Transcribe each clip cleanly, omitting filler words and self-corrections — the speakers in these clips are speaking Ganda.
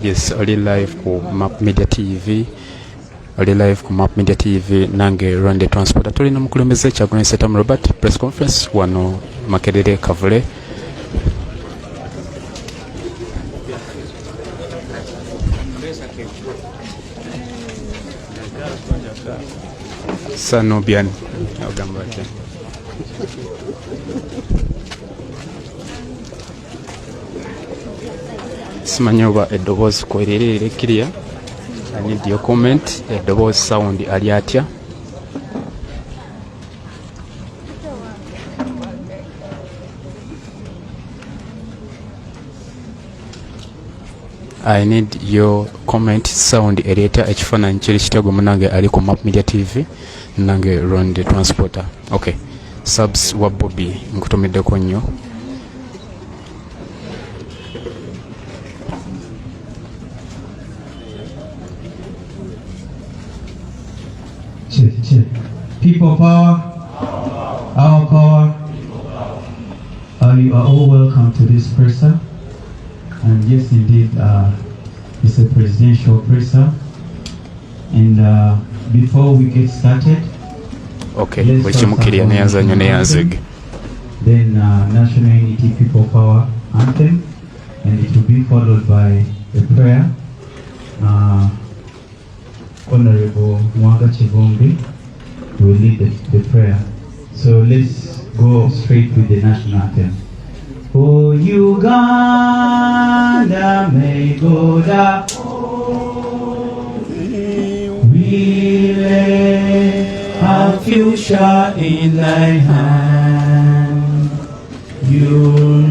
Yes, oli live ku Map Media TV. Oli live ku Map Media TV nange Rwanda Transport. Tulina mukulembeze Kyagulanyi Ssentamu Robert press conference wano Makerere Kavule. Sano bien. Ogamba ate. Simanyi oba eddoboozi kwererere clear. I need your comment. Eddoboozi sound ali atya? I need your comment sound erieta ekifaananyi kiri kitego munange ali ku Map Media TV nange Rwanda Transporter. Okay. Subs wa Bobby nkutumiddeko nnyo. People power, our power. You are all welcome to this presser. And yes, indeed, it's a presidential presser. And before we get started, okay, then National Unity People Power Anthem, and it will be followed by a prayer. Honorable Mwanga Chivombi will lead the prayer. So let's go straight with the national anthem. Oh Uganda, may God we lay our future in thy hand. United,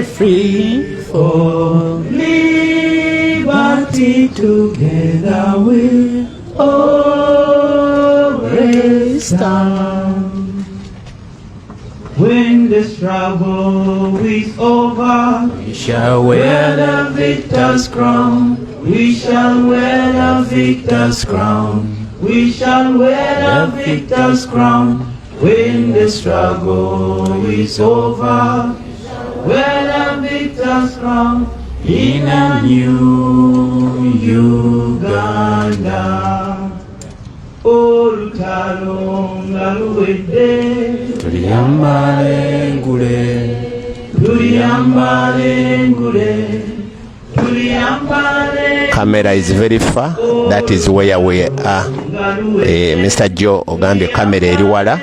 free for liberty, together we always stand. When the struggle is over, we shall wear the victor's crown. We shall wear the victor's crown. We shall wear the victor's crown. When the struggle is over, wear the victor's crown in a new Uganda. Olutalo nga luwedde, tuliyambale ngule, tuliyambale ngule, tuliyambale. Camera is very far. That is where we are. Mr. Joe ogambye kamera eri wala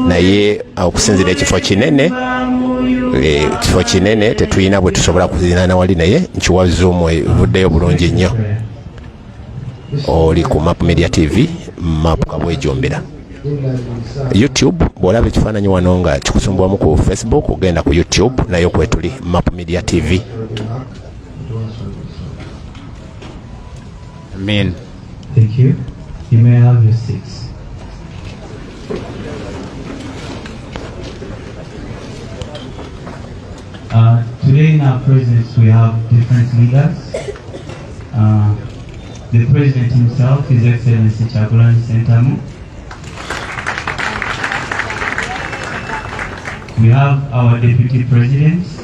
naye okusinzira ekifo kinene. Ekifo kinene tetuyina bwe tusobola kuzinana wali naye nkiwa zoom evuddeyo bulungi nnyo. Oli ku Map Media TV, Map Kabwejombera. YouTube bw'olaba ekifaananyi wano nga kikusumbuwamu ku Facebook ogenda ku YouTube nayo kwetuli Map Media TV. Amen. Thank you. You may have your seats. Today in our presence we have different leaders. The President himself, His Excellency Kyagulanyi Ssentamu. We have our Deputy Presidents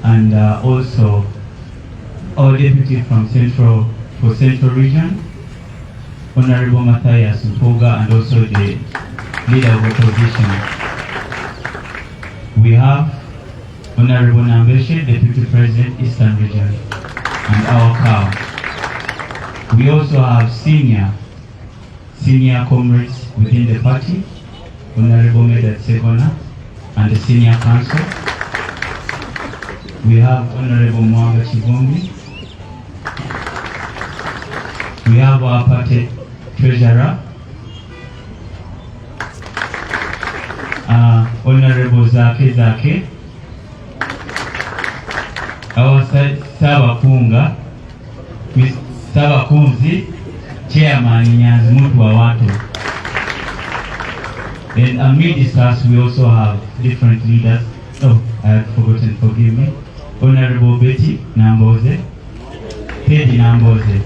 and also our Deputy from Central Region, Honorable Matthias Mpoga, and also the Leader of Opposition. We have Honorable Nambeshe, Deputy President, Eastern Region, and our cow. We also have senior comrades within the party, Honorable Medat Segona, and the Senior Council. We have Honorable Mwanga Chivombi. We have our party treasurer, Honorable Zake. Our Sabakunzi, Chairman Nyanzi Mutu wa Watu. Then amidst us we also have different leaders. Oh, I had forgotten, forgive me. Honorable Betty Namboze, Teddy Namboze.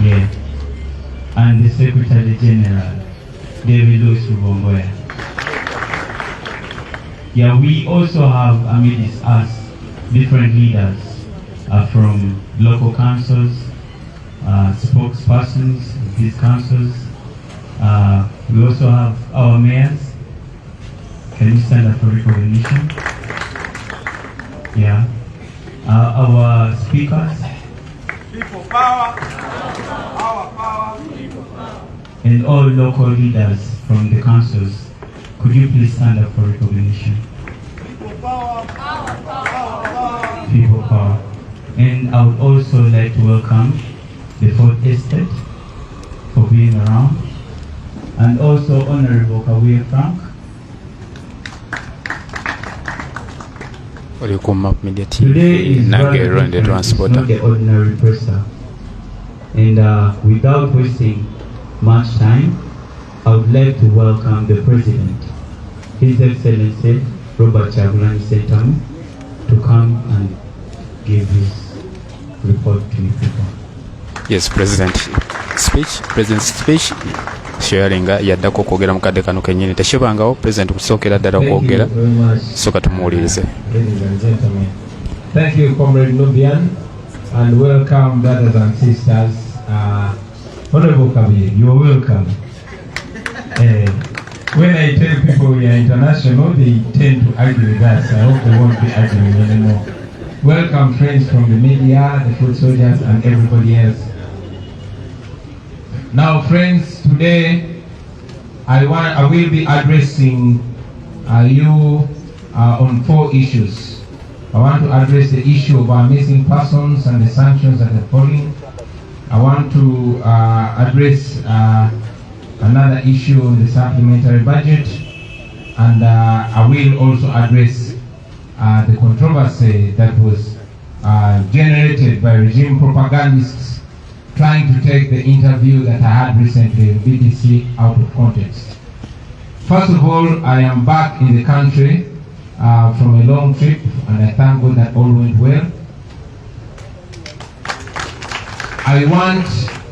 Yeah. And the Secretary General, David Louis Rubongoya. Yeah, we also have amidst us different leaders from local councils, spokespersons of these councils. We also have our mayors. Can you stand up for recognition? Yeah. Our speakers. People power. Our power. People power. And all local leaders from the councils. Could you please stand up for recognition? People power. Our power. People power. And I would also like to welcome the Fourth Estate for being around. And also Honorable Kawiya Frank. Map Media Today TV is nange Rwanda it's Transporter. not the ordinary person. And without wasting much time, I would like to welcome the President, His Excellency Robert Kyagulanyi Ssentamu, to come and give his report to you people. Yes, President's speech sharing yaddako kwogera mu kadde kano kennyini tekibangawo President kusookera ddala kwogera soka tumuwulirize. Ladies and gentlemen, thank you, Comrade Nubian, and welcome, brothers and sisters. Honorable Kabiye, you are welcome. When I tell people we are international, they tend to argue with us. I hope they won't be arguing anymore. Welcome, friends from the media, the foot soldiers, and everybody else. Now, friends, today I will be addressing you on 4 issues. I want to address the issue of our missing persons and the sanctions that are falling. I want to address another issue on the supplementary budget, and I will also address the controversy that was generated by regime propagandists trying to take the interview that I had recently in BBC out of context. First of all, I am back in the country from a long trip, and I thank God that all went well. I want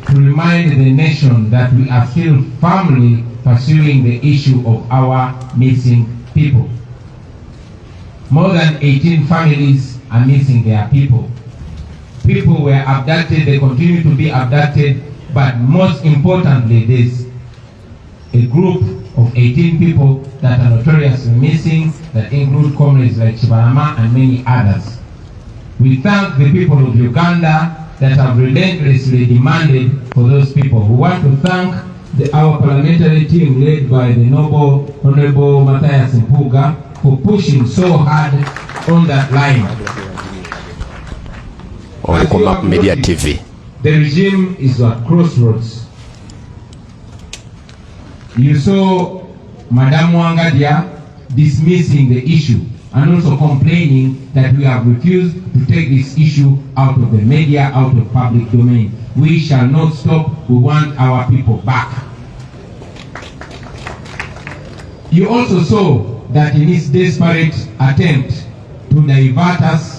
to remind the nation that we are still firmly pursuing the issue of our missing people. More than 18 families are missing their people. People were abducted, they continue to be abducted, but most importantly, there's a group of 18 people that are notoriously missing, that include comrades like Chibalama and many others. We thank the people of Uganda that have relentlessly demanded for those people. We want to thank our parliamentary team led by the noble Honorable Matthias Mpuga for pushing so hard on that line. Map Media TV. The regime is at crossroads. You saw Madam Wangadia dismissing the issue and also complaining that we have refused to take this issue out of the media, out of public domain. We shall not stop. We want our people back. You also saw that in its desperate attempt to divert us,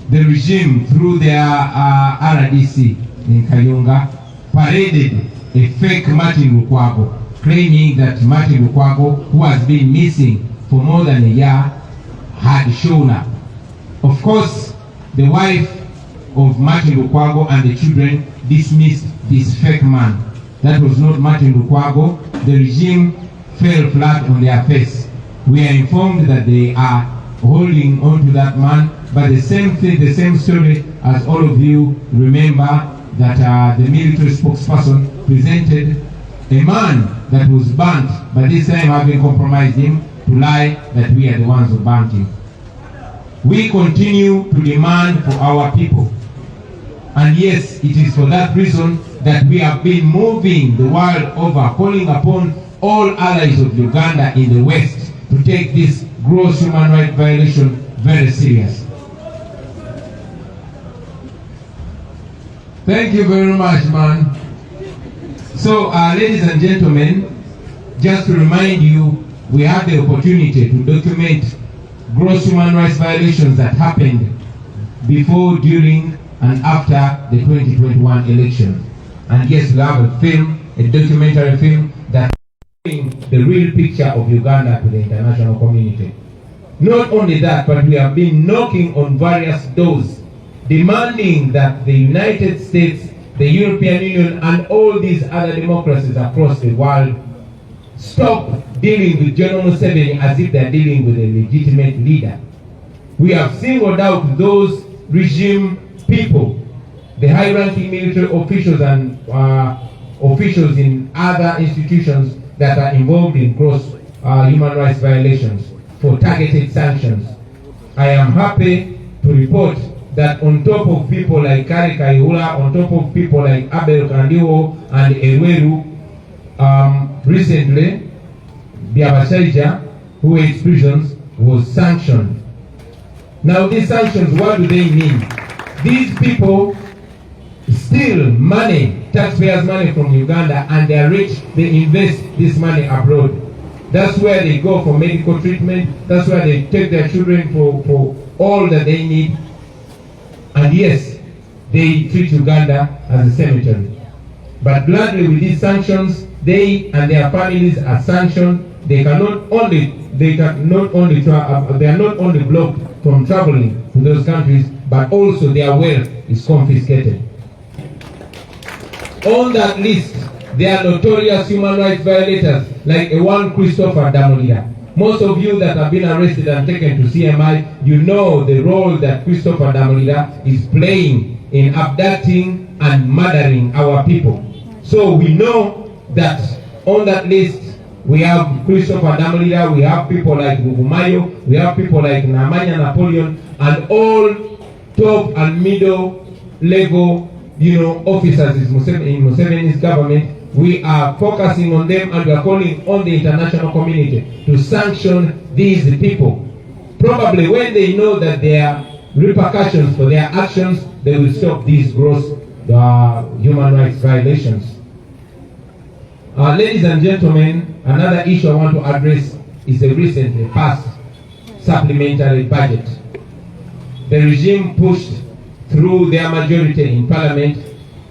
the regime, through their RDC in Kayunga, paraded a fake Martin Lukwago, claiming that Martin Lukwago, who has been missing for more than a year, had shown up. Of course, the wife of Martin Lukwago and the children dismissed this fake man. That was not Martin Lukwago. The regime fell flat on their face. We are informed that they are holding on to that man, but the same thing, the same story, as all of you remember, that the military spokesperson presented a man that was burnt, but this time having compromised him to lie that we are the ones who burnt him. We continue to demand for our people. And yes, it is for that reason that we have been moving the world over, calling upon all allies of Uganda in the West to take this gross human rights violation very serious. Thank you very much, man. So, ladies and gentlemen, just to remind you, we had the opportunity to document gross human rights violations that happened before, during, and after the 2021 election. And yes, we have a film, a documentary film that is showing the real picture of Uganda to the international community. Not only that, but we have been knocking on various doors, demanding that the United States, the European Union, and all these other democracies across the world stop dealing with General Museveni as if they're dealing with a legitimate leader. We have singled out those regime people, the high-ranking military officials and officials in other institutions that are involved in gross human rights violations, for targeted sanctions. I am happy to report that on top of people like Kari Kayihura, on top of people like Abel Kandiwo and Eweru, recently, Biabashaija, who hates prisons, was sanctioned. Now these sanctions, what do they mean? These people steal money, taxpayers' money from Uganda, and they are rich, they invest this money abroad. That's where they go for medical treatment, that's where they take their children for all that they need. And yes, they treat Uganda as a cemetery. But gladly with these sanctions, they and their families are sanctioned. They are not only blocked from traveling to those countries, but also their wealth is confiscated. On that list, there are notorious human rights violators like one Christopher Damolida. Most of you that have been arrested and taken to CMI, you know the role that Christopher Damolida is playing in abducting and murdering our people. So we know that on that list we have Christopher Damolida, we have people like Gugumayo, we have people like Namanya Napoleon, and all top and middle level officers in Museveni's government. We are focusing on them, and we are calling on the international community to sanction these people. Probably when they know that there are repercussions for their actions, they will stop these gross human rights violations. Ladies and gentlemen, another issue I want to address is the recently passed supplementary budget. The regime pushed through their majority in parliament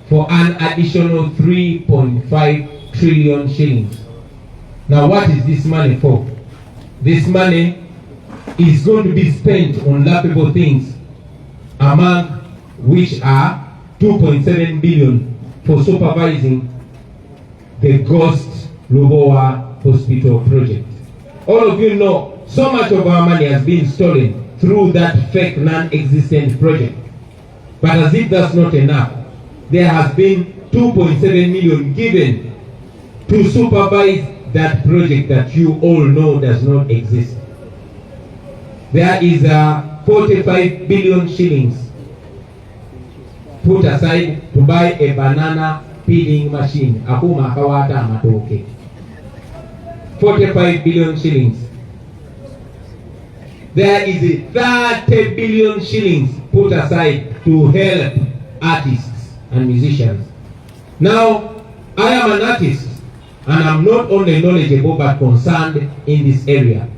for an additional 3.5 trillion shillings. Now what is this money for? This money is going to be spent on laughable things, among which are 2.7 billion for supervising the Ghost Lubowa Hospital project. All of you know so much of our money has been stolen through that fake non-existent project. But as if that's not enough, there has been 2.7 million given to supervise that project that you all know does not exist. There is 45 billion shillings put aside to buy a banana peeling machine. 45 billion shillings. There is 30 billion shillings put aside to help artists and musicians. Now, I am an artist, and I'm not only knowledgeable but concerned in this area.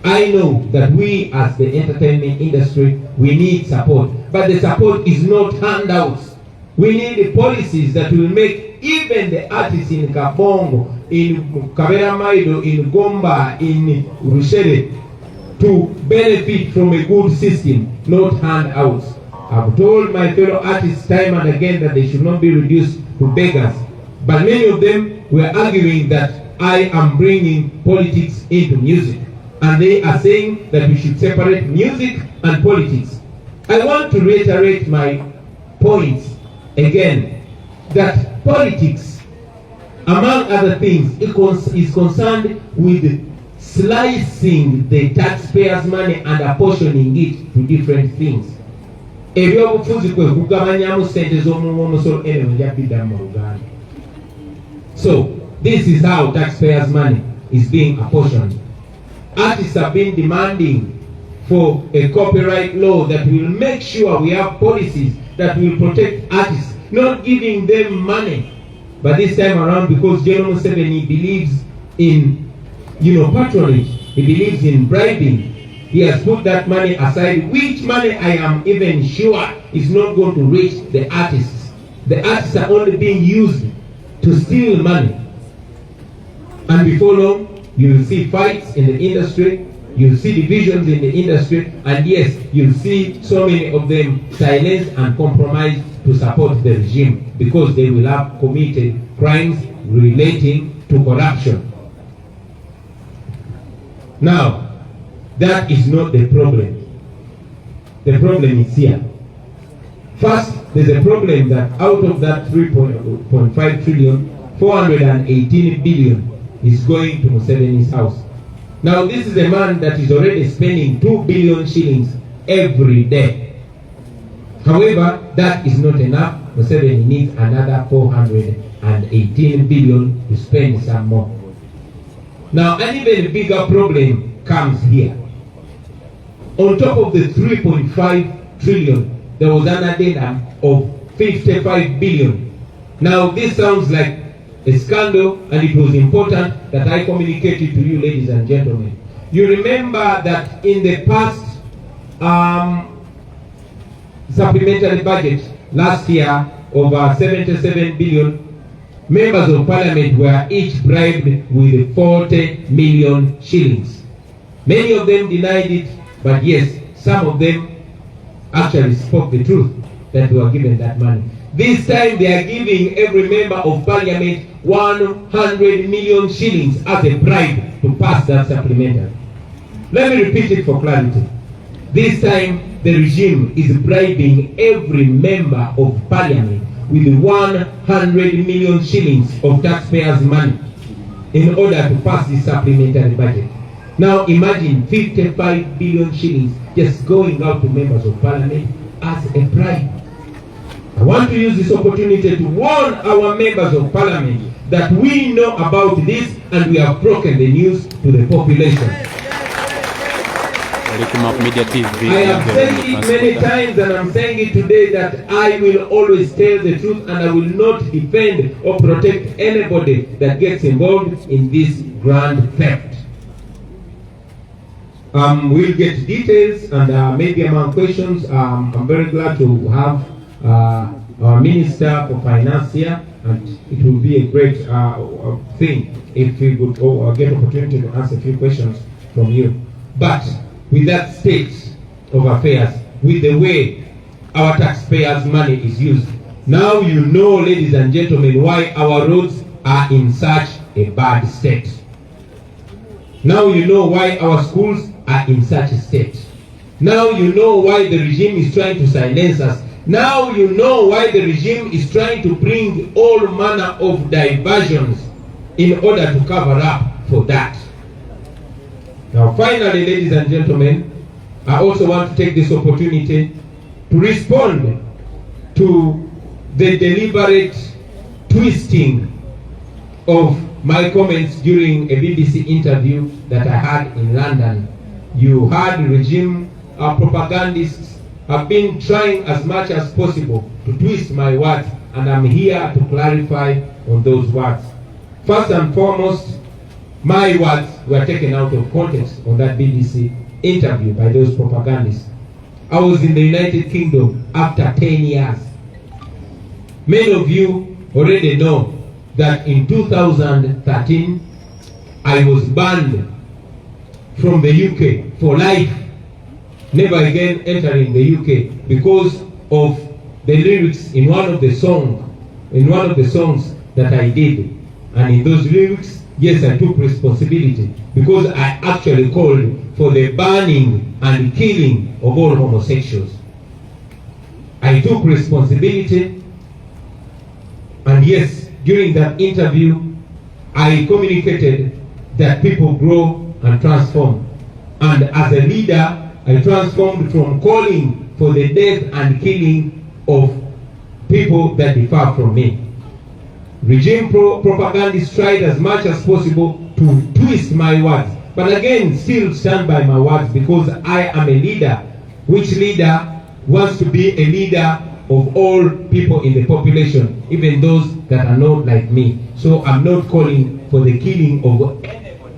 I know that we as the entertainment industry, we need support, but the support is not handouts. We need policies that will make even the artists in Kabongo, in Kavera Maido, in Gomba, in Rushere, to benefit from a good system, not handouts. I've told my fellow artists time and again that they should not be reduced to beggars. But many of them were arguing that I am bringing politics into music. And they are saying that we should separate music and politics. I want to reiterate my points again, that politics, among other things, is concerned with slicing the taxpayers' money and apportioning it to different things. So this is how taxpayers' money is being apportioned. Artists have been demanding for a copyright law that will make sure we have policies that will protect artists, not giving them money. But this time around, because General Museveni believes in patronage, he believes in bribing, he has put that money aside, which money I am even sure is not going to reach the artists. The artists are only being used to steal money. And before long, you will see fights in the industry. you'll see divisions in the industry, and yes, you'll see so many of them silenced and compromised to support the regime because they will have committed crimes relating to corruption. Now, that is not the problem. The problem is here. First, there's a problem that out of that 3.5 trillion, 418 billion is going to Museveni's house. Now, this is a man that is already spending 2 billion shillings every day. However, that is not enough. Museveni needs another 418 billion to spend some more. Now, an even bigger problem comes here. On top of the 3.5 trillion, there was an addendum of 55 billion. Now, this sounds like a scandal, and it was important that I communicated to you, ladies and gentlemen. You remember that in the past supplementary budget last year of 77 billion, members of parliament were each bribed with 40 million shillings. Many of them denied it, but yes, some of them actually spoke the truth that they were given that money. This time they are giving every member of parliament 100 million shillings as a bribe to pass that supplementary. Let me repeat it for clarity. This time the regime is bribing every member of parliament with 100 million shillings of taxpayers' money in order to pass this supplementary budget. Now imagine 55 billion shillings just going out to members of parliament as a bribe. I want to use this opportunity to warn our members of parliament that we know about this and we have broken the news to the population. I have said it many times and I'm saying it today that I will always tell the truth and I will not defend or protect anybody that gets involved in this grand theft. We'll get details and maybe among questions. I'm very glad to have our Minister for Finance here, and it will be a great thing if we would get opportunity to answer a few questions from you. But with that state of affairs, with the way our taxpayers' money is used, now you know, ladies and gentlemen, why our roads are in such a bad state. Now you know why our schools are in such a state. Now you know why the regime is trying to silence us. Now you know why the regime is trying to bring all manner of diversions in order to cover up for that. Now finally, ladies and gentlemen, I also want to take this opportunity to respond to the deliberate twisting of my comments during a BBC interview that I had in London. You heard regime propagandists have been trying as much as possible to twist my words, and I'm here to clarify on those words. First and foremost, my words were taken out of context on that BBC interview by those propagandists. I was in the United Kingdom after 10 years. Many of you already know that in 2013, I was banned from the UK for life, never again entering the UK because of the lyrics in one of the songs that I did. And in those lyrics, yes, I took responsibility because I actually called for the banning and killing of all homosexuals. I took responsibility, and yes, during that interview, I communicated that people grow and transform. And as a leader, I transformed from calling for the death and killing of people that differ from me. Regime propagandists tried as much as possible to twist my words, but again, still stand by my words because I am a leader. Which leader wants to be a leader of all people in the population, even those that are not like me? So I'm not calling for the killing of anybody.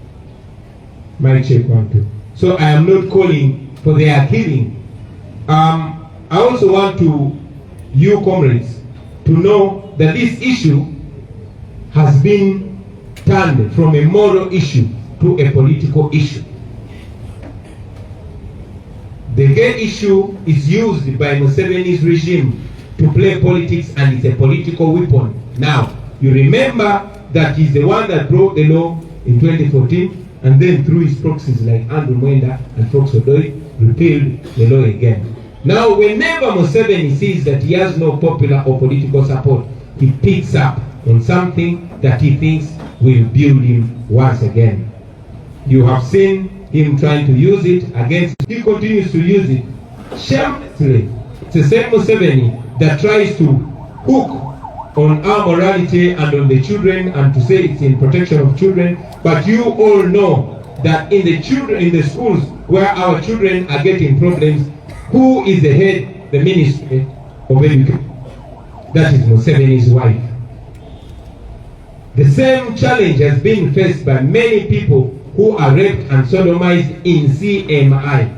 My check 1, 2. So I am not calling for their killing. I also want you comrades to know that this issue has been turned from a moral issue to a political issue. The gay issue is used by Museveni's regime to play politics, and it's a political weapon. Now, you remember that he's the one that broke the law in 2014, and then through his proxies like Andrew Mwenda and Fox Odoi, repealed the law again. Now, whenever Museveni sees that he has no popular or political support, he picks up on something that he thinks will build him once again. You have seen him trying to use it against, he continues to use it shamelessly. It's the same Museveni that tries to hook on our morality and on the children and to say it's in protection of children, but you all know that in the schools where our children are getting problems, who is the head, the ministry of education? That is Museveni's wife. The same challenge has been faced by many people who are raped and sodomized in CMI.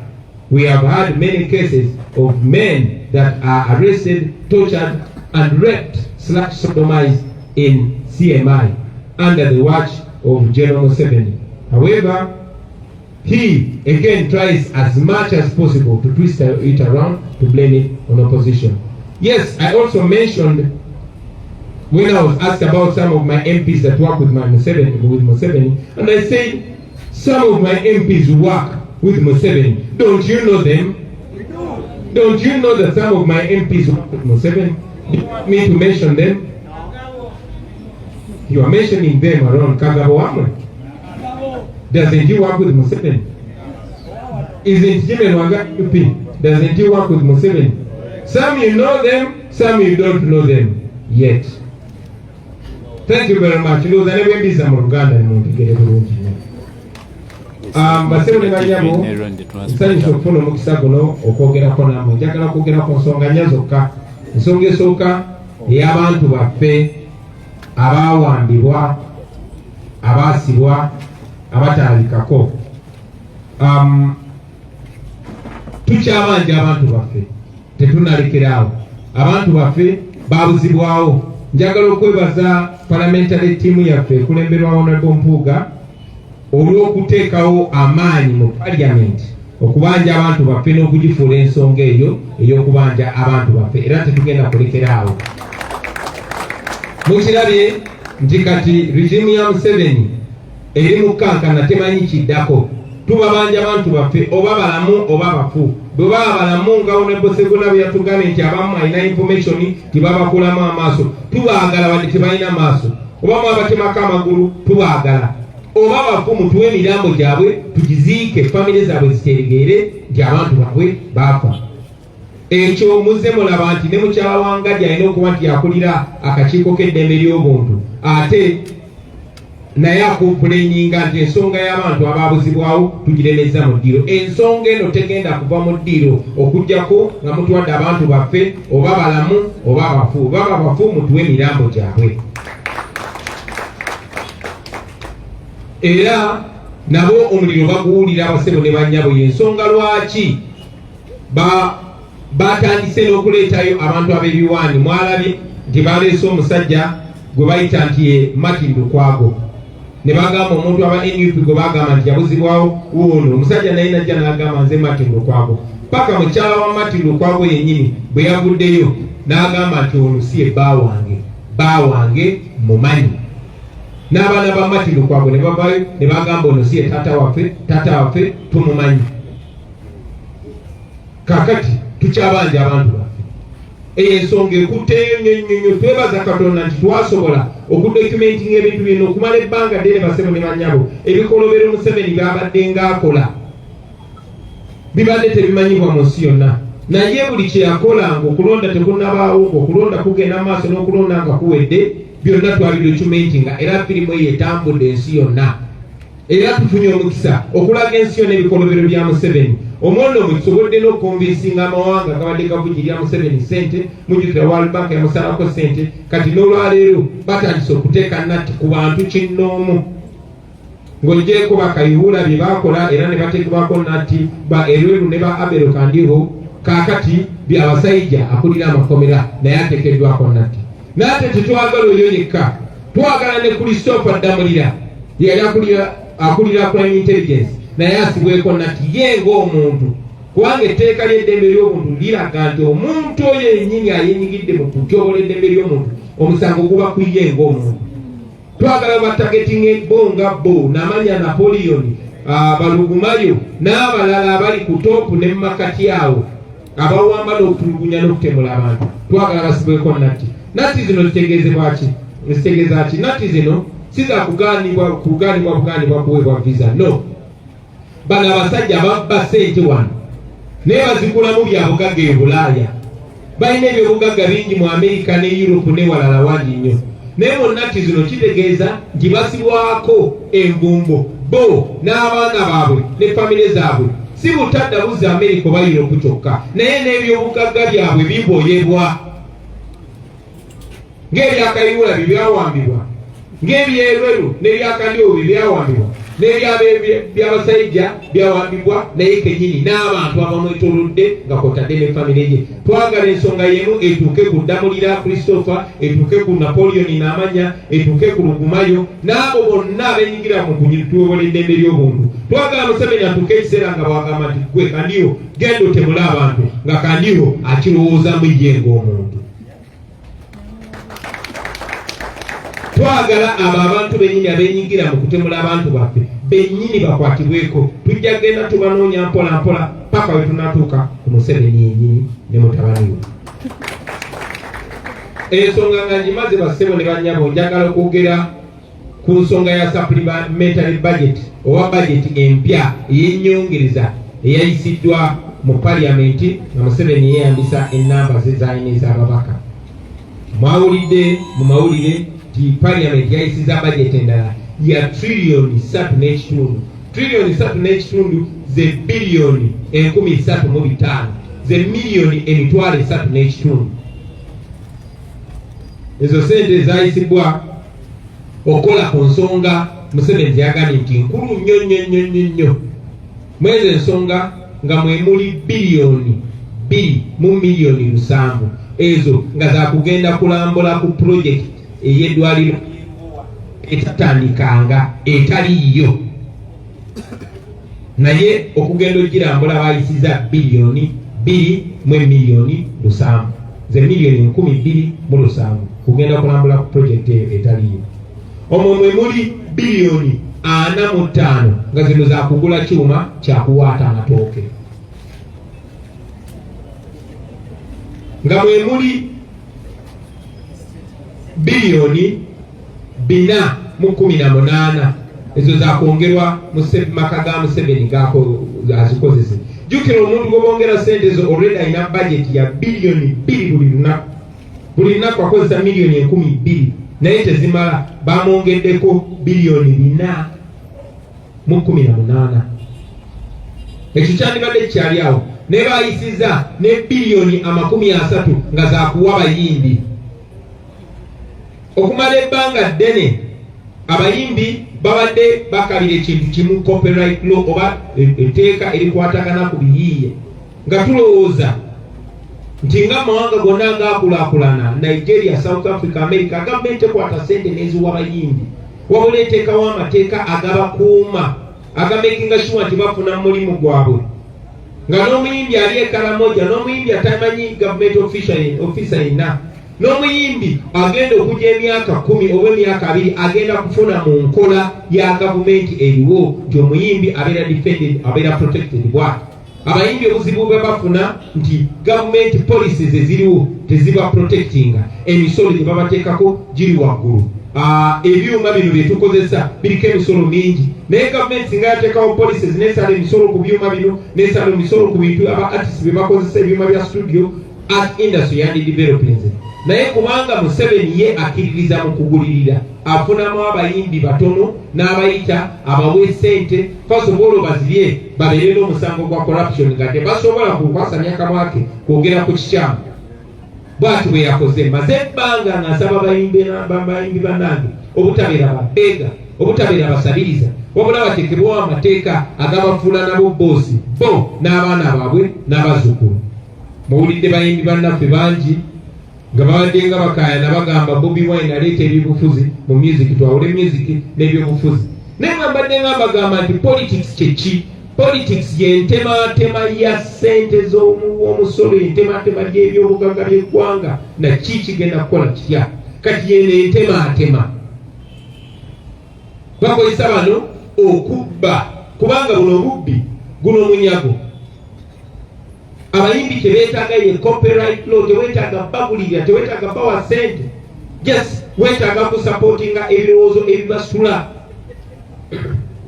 We have had many cases of men that are arrested, tortured, and raped/sodomized in CMI under the watch of General Museveni. However, he again tries as much as possible to twist it around to blame it on opposition. Yes, I also mentioned when I was asked about some of my MPs that work with Museveni, and I said, some of my MPs work with Museveni. Don't you know them? Don't you know that some of my MPs work with Museveni? Do you want me to mention them? You are mentioning them around Kagabo Amwe. Doesn't he work with Museveni? Isn't Jimmy Wanga UP? Doesn't he work with Museveni? Some you know them, some you don't know them yet. Thank you very much. You know, the name is Uganda and Montigere. Basebe banyabo nsanyusa okufuna omukisa guno okwogerako namwe. Njagala kwogera ku nsonga nnya zokka. Ensonga esooka ey'abantu baffe abaawambibwa, abaasibwa, abataalikako. Tukyabanja abantu baffe, tetunalekeraawo. Abantu baffe baabuzibwawo. Njagala okwebaza parliamentary team yaffe ekulemberwa Honorable Mpuuga olw'okuteekawo amaanyi mu parliament okubanja abantu baffe n'okugifuula ensonga eyo ey'okubanja abantu baffe, era tetugenda kulekeraawo. Mukirabye nti kati regime ya Museveni eri mu kankana temanyi kiddako. Tubabanja abantu baffe oba balamu oba bafu. Bwe baba balamu nga Honorable Segona bwe yatugambye nti abamu alina information tibabakulamu amaaso, tubaagala wadde tebalina amaaso. Oba mwabatemako amagulu tubaagala. Oba bafu mutuwe emirambo gyabwe tugiziike, famire zaabwe zitegeere nti abantu baabwe baafa. Ekyo muzze mulaba nti ne mukyala Wangaddi alina okuba nti yakulira akakiiko k'eddembe ly'obuntu, ate naye akupulenyinga nti ensonga y'abantu abaabuzibwawo tugiremeza mu ddiro. Ensonga eno tegenda kuva mu ddiro okuggyako nga mutuwadde abantu baffe oba balamu oba bafu. Oba bafu mutuwe emirambo gyabwe. Era nabo omuliro baguwulira abasebo ne bannyabo. Y'ensonga lwaki batandise n'okuleetayo abantu ab'ebiwaani. Mwalabye nti baleese omusajja gwe bayita nti ye Martin Lukwago. Ne bagamba omuntu aba NUP gwe bagamba nti yabuzibwawo wuuno. Omusajja naye najja n'agamba nze Martin Lukwago. Paka mukyala wa Martin Lukwago yennyini bwe yavuddeyo n'agamba nti ono si ye bba wange mumanyi. N'abaana ba Martin Lukwago ne bavayo ne bagamba ono si ye taata waffe tumumanyi. Kakati tukyabanja abantu baffe. Eyo ensonga ekutteeyo nnyo. Twebaza Katonda nti twasobola okudocumentinga ebintu bino okumala ebbanga ddene basebo ne bannyabo. Ebikolobero Museveni byabadde ng'akola bibadde tebimanyibwa mu nsi yonna. Naye buli kye yakolanga okulonda tekunnabaawo, okulonda kugenda maaso n'okulonda nga kuwedde, byonna twabidocumentinga era firimu eyo etambudde ensi yonna. Era tufunye omukisa okulaga ensi yonna ebikolobero bya Museveni. Omwono mukisobodde n'okukonvinsinga amawanga gabadde gavugirya Museveni sente, mujjukira World Bank yamusalako sente, kati n'olwaleero batandise okuteeka natti ku bantu kinnoomu. Ng'ogyeko bakayihula bye baakola era ne bateekebwako natti ba Erweru ne ba Abel Kandiho, kaakati byabasajja akulira amakomera naye ateekeddwako natti. N'ate tetwagala oyo yekka, twagala ne Christopher Damulira yali akulira crime intelligence naye asibweko natti ye ng'omuntu kubanga etteeka ly'eddembe ly'omuntu liraga nti omuntu oyo yennyini ayenyigidde mu kutyobola eddembe ly'omuntu omusango guba kuye ng'omuntu. Twagala batagetinga ebbonga bo n'amanya Napoleon, Balugumayo n'abalala abali ku toopu ne makati awo abawamba n'okutulugunya n'okutemula abantu. Twagala basibweko natti. Natti zino zitegeezebwa ki? Zitegeeza ki? Natti zino si za kugaanibwa kuweebwa visa, no. Bano abasajja babba ssente wano naye bazigulamu bya bugagga e Bulaaya. Balina ebyobugagga bingi mu Amerika ne Europe ne walala wangi nnyo. Naye mu natti zino kitegeeza nti basibwako envumbo bo n'abaana baabwe ne famire zaabwe. Si butadda buzza Amerika oba Europe kyokka, naye n'ebyobugagga byabwe biboyebwa. Ng'ebyakayihura byawambibwa, ng'ebyerweru n'ebyakandyowo byawambibwa, n'ebyabasajja byawambibwa, naye kennyini n'abantu abamwetoolodde nga kwotadde ne famire ye. Twagala ensonga y'emu etuuke ku Damulira Christopher, etuuke ku Napoleon n'amanya, etuuke ku Lugumayo n'abo bonna abenyigira mu kutuwobola eddembe ly'obuntu. Twagala Museveni atuuke ekiseera nga bwagamba nti gwe Kandiho genda otemule abantu, nga Kandiho akirowoozamu ye ng'omuntu. Twagala abo abantu bennyini abenyigira mu kutemula abantu baffe bennyini bakwatibweko. Tujja genda tubanoonya mpola mpola paka we tunatuuka ku Museveni yennyini ne mutabani we. Ensonga nga ngimaze bassebo ne bannyabo, njagala okwogera ku nsonga ya supplementary budget oba budget empya ey'ennyongereza eyayisiddwa mu parliament nga Museveni yeeyambisa ennamba ze z'alina ez'ababaka. Mwawulidde mu mawulire ti parliament yayisiza budget endala ya trillioni 3.5. Trillioni 3.5 ze billioni 13.5 ze milioni 3.5. Ezo sente zayisibwa okola ku nsonga Museveni yagambye nti nkulu nnyo. Mwezi ensonga nga mwemuli billioni 2 mu milioni 7. Ezo nga za kugenda kulambula ku project ey'eddwaliro etatandikanga etaliyo, naye okugenda ogirambula bayisiza billioni 2 mu milioni 7 ze milioni 12.7 kugenda kulambula ku project etaliyo. Omwo mwe muli billioni 45 nga zino za kugula kyuma kyakuwaata amatooke, nga mwe muli billioni 4.18 ezo za kwongerwa maka ga Museveni gako azikozese. Jukira omuntu gobongera sente zo already alina budget ya billioni 2 buli lunaku akozesa milioni 12 naye tezimala, bamwongeddeko billioni 4.18. Ekyo kyandibadde kyali awo ne bayisiza ne billioni 30 nga za kuwa bayimbi. Okumala ebbanga ddene abayimbi babadde bakabira ekintu kimu, copyright law oba etteeka erikwatagana ku biyiiye, nga tulowooza nti nga mawanga gonna ngaakulaakulana Nigeria, South Africa, America, gavumenti ekwata sente n'eziwa bayimbi, wabula eteekawo amateeka agabakuuma agamakinga sure nti bafuna mu mulimu gwabwe, nga n'omuyimbi ali e Karamoja n'omuyimbi atamanyi gavumenti officer yenna, n'omuyimbi agenda okujja emyaka 10 oba emyaka 2 agenda kufuna mu nkola ya gavumenti eriwo nti omuyimbi abeera defended, abeera protected bwati. Abayimbi obuzibu bwe bafuna nti gavumenti policies eziriwo teziba protectinga, emisolo gye babateekako giri waggulu. Ebyuma bino bye tukozesa biriko emisolo mingi, naye gavumenti singa yateekawo policies n'esala emisolo ku byuma bino n'esala emisolo ku bintu aba artists bye bakozesa ebyuma bya studio, art industry yandideveloping. Naye kubanga Museveni ye akkiririza mu kugulirira, afunamu abayimbi batono n'abayita abawe sente, first of all bazirye babeere n'omusango gwa corruption nga tebasobola kukwasamya kamwake kwogera ku kikyamu. Bwati bwe yakoze, maze ebbanga ng'asaba bayimbi bannange obutabeera babbeega, obutabeera basabiriza, wabula bateekebwawo amateeka agabafuula nabo boosi bo n'abaana baabwe n'abazzukulu. Muwulidde bayimbi bannaffe bangi nga babadde nga bakaayana bagamba Bobiwine aleeta ebyobufuzi mu music, twawule music n'ebyobufuzi. Naye nga mbadde nga bagamba nti politics kyeki, politics y'entematema ya ssente z'omusolo, entematema y'ebyobugagga by'eggwanga na ki kigenda kukola kitya. Kati yeno entematema bakozesa bano okubba, kubanga buno obubbi guno munyago. Abayimbi tebeetaaga ye copyright law, teweetaaga bagulirira, teweetaaga bawa ssente, just weetaaga kusapootinga ebirowoozo ebibasula.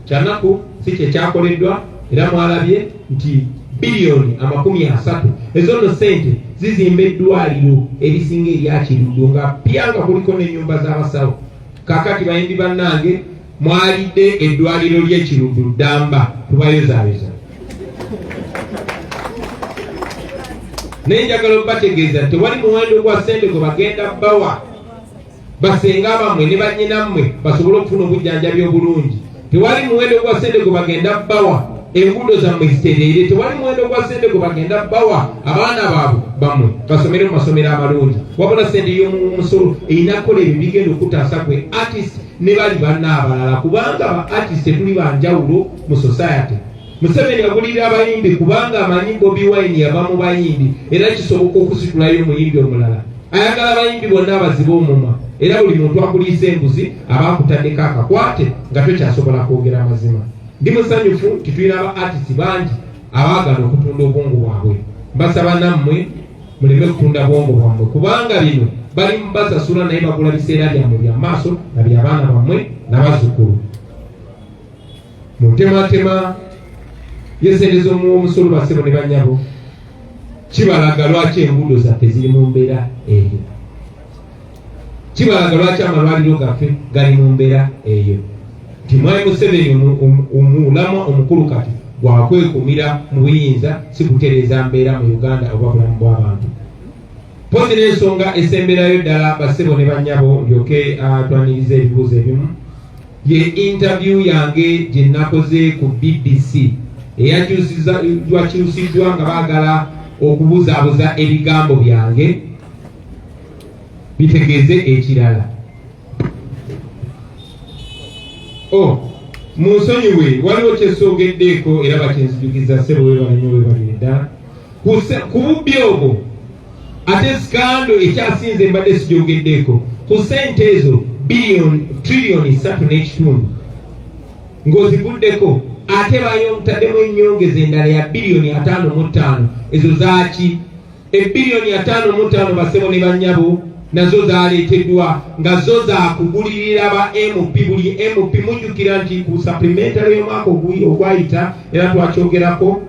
Kyanaku si kye kyakoleddwa, era mwalabye nti bilioni 30 ezo nno ssente zizimba eddwaliro erisinga eryakiruddu nga pyanga kuliko n'ennyumba z'abasawo. Kaakati bayimbi bannange mwalidde eddwaliro ly'ekiruddu ddamba, tubayozaayoza. Nenjagala okubategeeza tewali muwendo gwa ssente gwe bagenda bawa basenga bamwe ne bannyinammwe basobole okufuna obujjanjabi obulungi. Tewali muwendo gwa ssente gwe bagenda bawa enguudo zammwe zitereere. Tewali muwendo gwa ssente gwe bagenda bawa abaana baabwe bamwe basomere mu masomero amalungi. Wabula ssente y'omusolo erina kukola ebyo bigenda okutaasa gwe artist ne bali banna abalala, kubanga ba artist tuli banjawulo mu society. Museveni agulirira abayimbi kubanga amanyi Bobiwine yava mu bayimbi era kisoboka okusitulayo omuyimbi omulala. Ayagala abayimbi bonna abazibe omumwa, era buli muntu akuliisa embuzi aba akutaddeko akakwate nga tokyasobola kwogera amazima. Ndi musanyufu nti tulina aba artist bangi abaagala okutunda obwongo bwabwe. Mbasaba nammwe muleme kutunda bwongo bwammwe, kubanga bino bali mubasasula naye bagula biseera byammwe bya maaso na by'abaana bammwe n'abazzukulu. Mu ntematema y'essente z'omusolo bassebo ne bannyabo, kibalaga lwaki enguudo zaffe ziri mu mbeera eyo. Kibalaga lwaki amalwaliro gaffe gali mu mbeera eyo. Nti Mwami Museveni omulamwa omukulu kati gwakwekumira mu buyinza, si kutereeza mbeera mu Uganda oba bulamu bw'abantu. Pozi n'ensonga esemberayo ddala bassebo ne bannyabo ndyoke twaniriza ebibuuzo ebimu, ye interview yange gye nakoze ku BBC eyakyusiddwa nga baagala okubuzaabuza ebigambo byange bitegeeze ekirala. Munsonyiwe, waliwo kyesogeddeeko era bakyenzijukiza ssebo we balanyo we babiri ddala ku bubbi obwo, ate sikando ekyasinze mbadde sigyogeddeeko ku ssente ezo trillioni 3.5 ng'ozivuddeko, ate bayomutaddemu ennyongeza endala ya bilioni 5.5. Ezo zaaki? Ebilioni 5.5 bassebo ne bannyabo nazo zaaleeteddwa nga zo zaakugulirira ba MP. Buli MP mujjukira nti ku supplementary y'omwaka ogwayita era twakyogerako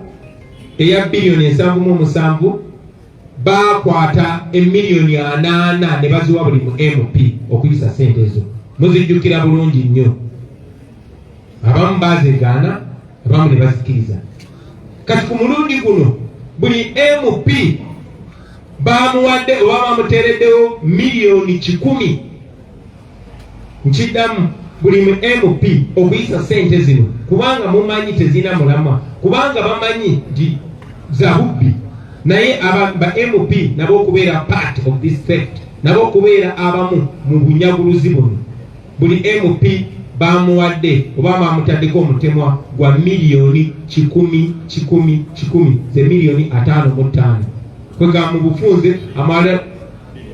eya bilioni 7.7 baakwata emiliyoni 8 ne baziwa buli mu MP okuyisa ssente ezo. Muzijjukira bulungi nnyo. Abamu baazegaana, abamu ne bazikiriza. Kati ku mulundi guno buli MP baamuwadde oba baamuteereddewo miliyoni 10. Nkiddamu buli mu MP okuyisa ssente zino, kubanga mumanyi tezina mulamwa, kubanga bamanyi nti za bubbi. Naye ba MP nabo okubeera part of this theft, nabo okubeera abamu mu bunyaguluzi buno, buli MP bamuwadde oba bamutaddeko omutemwa gwa miliyoni 10 ze miliyoni 5.5 kwega mu bufunze amala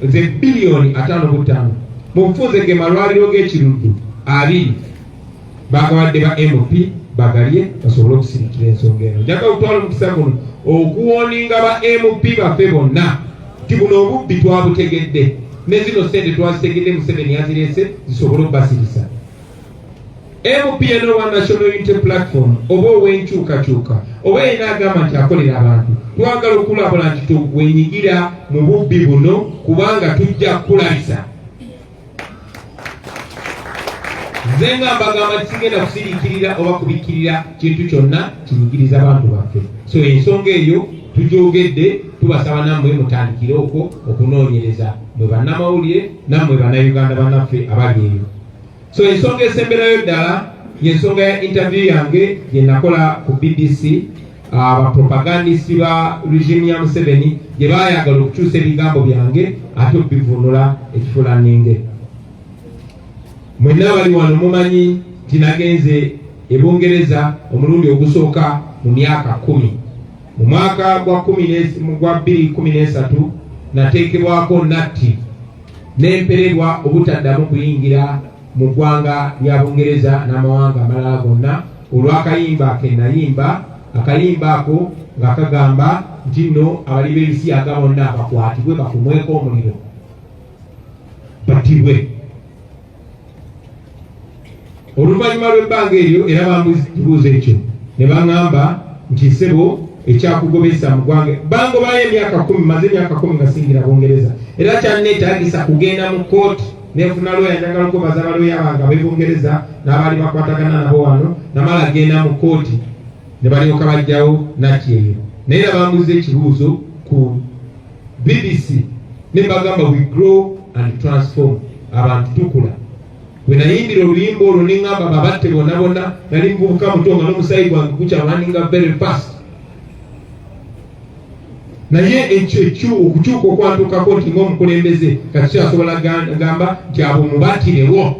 ze biliyoni 5.5 mu bufunze ge malwaliro g'ekiruddu 2 bagawadde ba MP bagalye basobole okusirikira ensonga eno. Njagala okutwala omukisa guno okuwoninga ba MP baffe bonna nti buno obubbi twabutegedde, ne zino ssente twazitegedde Museveni yazireese zisobole okubasirisa. MP eno wa National Unity Platform oba ow'enkyukakyuka oba yena agamba nti akolera abantu, twagala okulabula nti twenyigira mu bubbi buno kubanga tujja kukulabisa. Nze nga mbagamba tisigenda kusiriikirira oba kubikkirira kintu kyonna kinyigiriza abantu baffe. So ensonga eyo tugyogedde, tubasaba nammwe mutandikire okwo okunoonyereza, mwe bannamawulire nammwe bannayuganda bannaffe abali eyo. So ensonga esemberayo ddala y'ensonga ya interview yange gye nakola ku BBC. Abapropagandisi ba regime ya Museveni gye baayagala okukyusa ebigambo byange ate okubivunula ekifulaninge. Mwenna abali wano mumanyi nti nagenze e Bungereza omulundi ogusooka mu myaka 10. Mu mwaka gwa 2013 nateekebwako natti n'emperebwa obutaddamu kuyingira mu ggwanga lya Bungereza n'amawanga amalala gonna olw'akayimba ke nayimba. Akayimba ako nga kagamba nti nno abali b'ebisiyagga bonna bakwatibwe bakumweko omuliro battibwe. Oluvannyuma lw'ebbanga eryo era bambuuza ekyo ne baŋŋamba nti ssebo ekyakugobesa mu ggwanga bangobayo emyaka 10 maze emyaka 10 nga singira Bungereza era kyanneetaagisa kugenda mu kooti nefuna lawyer njagala okubaza balawyer bange ab'Ebungereza n'abaali bakwatagana nabo wano namala genda mu kooti ne balyoka bajjawo naki eyo naye bambuuza ekibuuzo ku BBC ne bagamba we grow and transform abantu tukula. Bwe nayimbira oluyimba olwo ne ŋŋamba babatte bonna bonna nali muvubuka muto nga n'omusayi gwange gukyawaninga very fast. Naye ekyo okukyuka okwantukako nti ng'omukulembeze kati kyasobola gamba nti abo mubatirewo.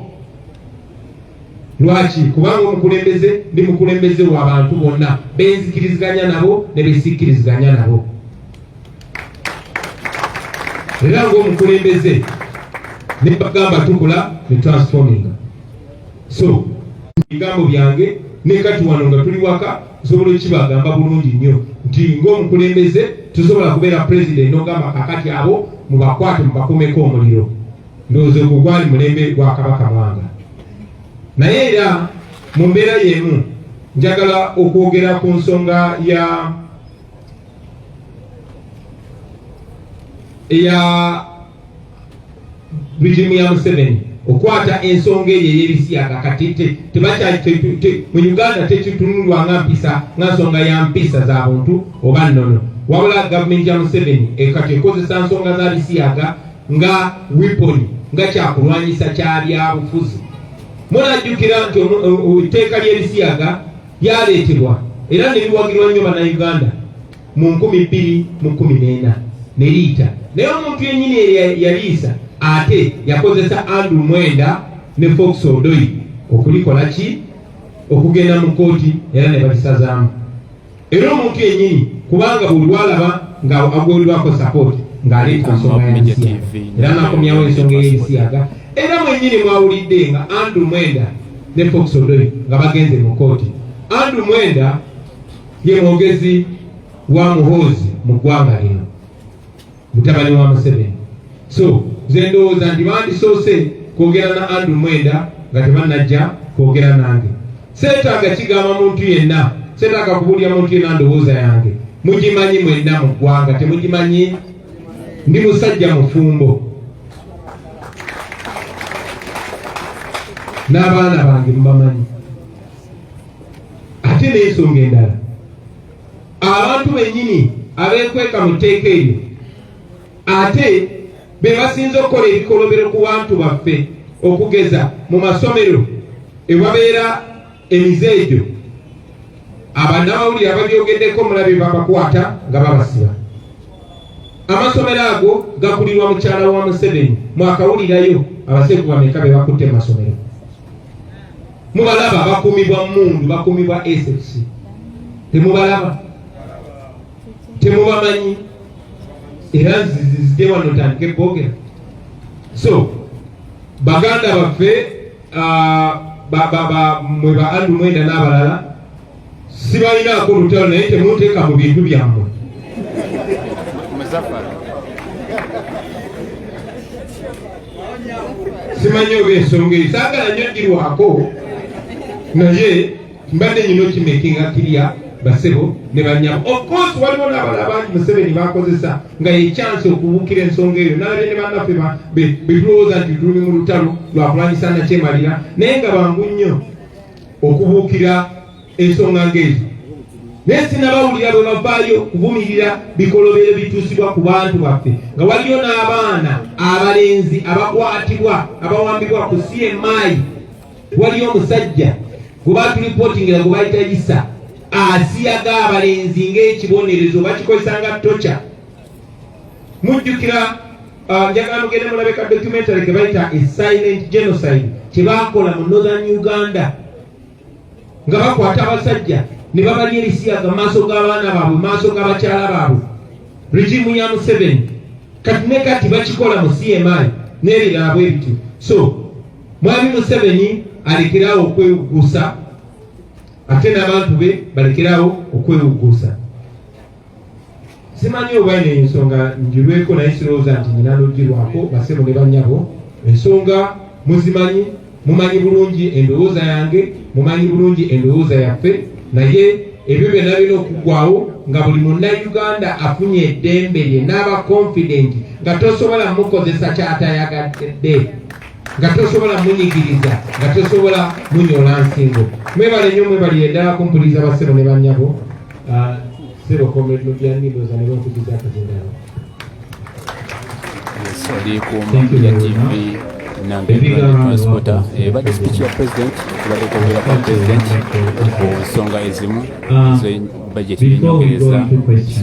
Lwaki? Kubanga omukulembeze ndi mukulembeze w'abantu bonna benzikiriziganya nabo ne besikkiriziganya nabo. Era ng'omukulembeze ne bagamba tukula ne transforming. So ebigambo byange ne kati wano nga tuli waka nsobola okibagamba bulungi nnyo nti ng'omukulembeze tusobola kubeera president n'ogamba kakati abo mubakwate mubakumeko omuliro. Ndowooza ogwo gwali mulembe gwa Kabaka Mwanga. Naye era mu mbeera y'emu njagala okwogera ku nsonga eya regimu ya Museveni okwata ensonga eyo ey'ebisiyagga kati mu Uganda tekitunulwa nga mpisa nga nsonga ya mpisa za buntu oba nnono, wabula gavumenti ya Museveni kati ekozesa nsonga za bisiyagga nga weapon nga kyakulwanyisa kya byabufuzi. Munajjukira nti etteeka ly'ebisiyagga lyaleetebwa era ne liwagirwa nnyo bannayuganda mu 2014 ne liita, naye omuntu yennyini yaliisa ate yakozesa Andrew Mwenda ne Fox Odoi okulikola ki? Okugenda mu kooti era ne balisazaamu. Era omuntu yennyini kubanga buli lwalaba nga agwerirwako support ng'aleeta ensonga y'ebisiyagga era nakomyawo ensonga y'ebisiyagga. Era mwennyini mwawulidde nga Andrew Mwenda ne Fox Odoi nga bagenze mu kooti. Andrew Mwenda ye mwogezi wa Muhoozi mu ggwanga lino, mutabani wa Museveni. So nze ndowooza nti bandisoose kwogera na Andrew Mwenda nga tebannajja kwogera nange. Seetaaga kigamba muntu yenna, seetaaga kubuulya muntu yenna ndowooza yange. Mugimanyi mwenna mu ggwanga, temugimanyi? Ndi musajja mufumbo n'abaana bange mubamanyi. Ate n'ensonga endala, abantu bennyini abeekweka mu tteeka eryo ate be basinze okukola ebikolobero ku bantu baffe, okugeza mu masomero ewabeera emizeejo. Abannamawulire ababyogeddeko mulabe babakwata nga babasiba. Amasomero ago gakulirwa mukyala wa Museveni. Mwakawulirayo abasegu bameka be bakutte mu masomero? Mubalaba bakumibwa Mundu, bakumibwa SFC. Temubalaba? Temubamanyi? Era nzizidde wano tandike boogera. So baganda baffe mwe ba Andrew Mwenda n'abalala sibalinaako lutalo, naye temunteeka mu bintu byammwe. Simanyi oba ensonga eyo saagala nnyo girwako, naye mbadde nyina okimekinga kirya basebo ne banyama. Of course waliwo n'abalala bangi Museveni bakozesa nga ye chance okubuukira ensonga eyo, nalabye ne bannaffe betulowooza nti tuli mu lutalo lwakulwanyisa nakyemalira, naye nga bangu nnyo okubuukira ensonga ng'ezo. Naye sinabawulira bwe bavaayo kuvumirira bikolobero bituusibwa ku bantu baffe, nga waliyo n'abaana abalenzi abakwatibwa abawambibwa ku CMI. Waliyo omusajja gwe batulipootingira gwe bayita Isa asiyaga abalenzi ng'ekibonerezo, bakikozesa nga tocha. Mujjukira njagala mugende mulabe ka documentary ke bayita A Silent Genocide kye baakola mu Northern Uganda nga bakwata abasajja ne babalya ebisiyagga mu maaso g'abaana baabwe, mu maaso g'abakyala baabwe. Regimu ya Museveni kati ne kati bakikola mu CMI n'ebirala bwe bityo. So mwami Museveni alekerawo okwewuguusa, ate n'abantu be balekerawo okwewuguusa. Simanyi oba ino ensonga njirweko naye sirowooza nti nyina n'ogirwako basebo ne bannyabo. Ensonga muzimanyi, mumanyi bulungi endowooza yange, mumanyi bulungi endowooza yaffe, naye ebyo byonna birina okuggwawo nga buli munnayuganda afunye eddembe lye n'aba confident nga tosobola mukozesa kyatayagadde, nga tosobola munyigiriza, nga tosobola munyola nsingo. Mwebale nnyo, mwebali eddala kumpuliza basebo ne bannyabo. Sebo komedlo bya niboza ne bakugiza akazindalo. Oli ku Mapya TV nange transporter badde speech ya president kubadde kwogera kwa president ku nsonga ezimu bajeti y'enyongereza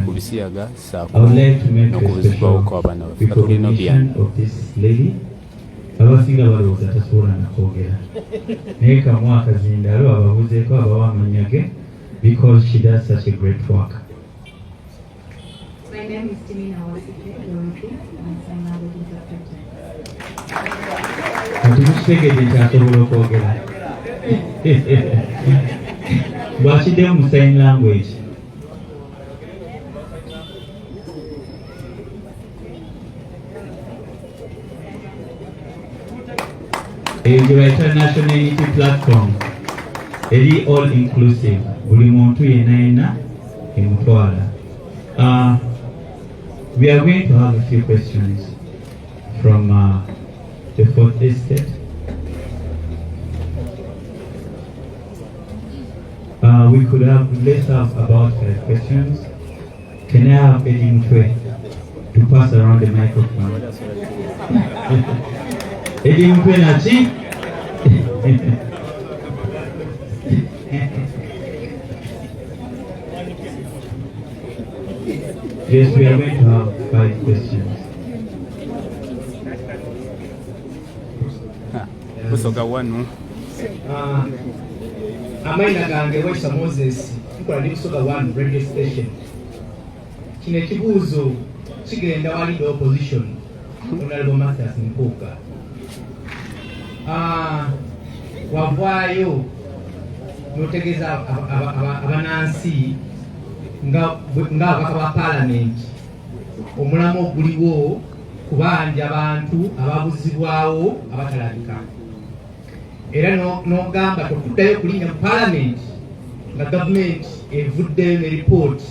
ku bisiyaga saako n'okubuzibwawo kw'abaana baffe tulina byani. Abasinga balowooza tasobola nakwogera naye kamu akazindalo ababuzeeko abawa amanyage because she does such a great work. My name is Timina Wasike, I'm sign language interpreter. Atukutegedde kyasobola okwogera bw'akidde mu sign language. Eyo international unity platform eri all inclusive, buli muntu yenna emutwala. We are going to have a few questions from the fourth estate. Let's have about 5 questions. Can I have Eddie Mutwe to pass around the microphone? Eddie Mutwe Nachi? Yes, we are going to have 5 questions. Busoga wanu. Amaina gange Wesa Moses nkola ndi Busoga 1 radio station. Kino ekibuuzo kigenda wali the opposition Honorable Mathias Mpuuga. Wavaayo n'otegeeza abanansi nga ababaka ba paalamenti omulamu oguliwo kubanja abantu ababuzibwawo abatalabika. Era n'ogamba tokuddayo kulinnya mu paalamenti nga gavumenti evuddeyo ne ripooti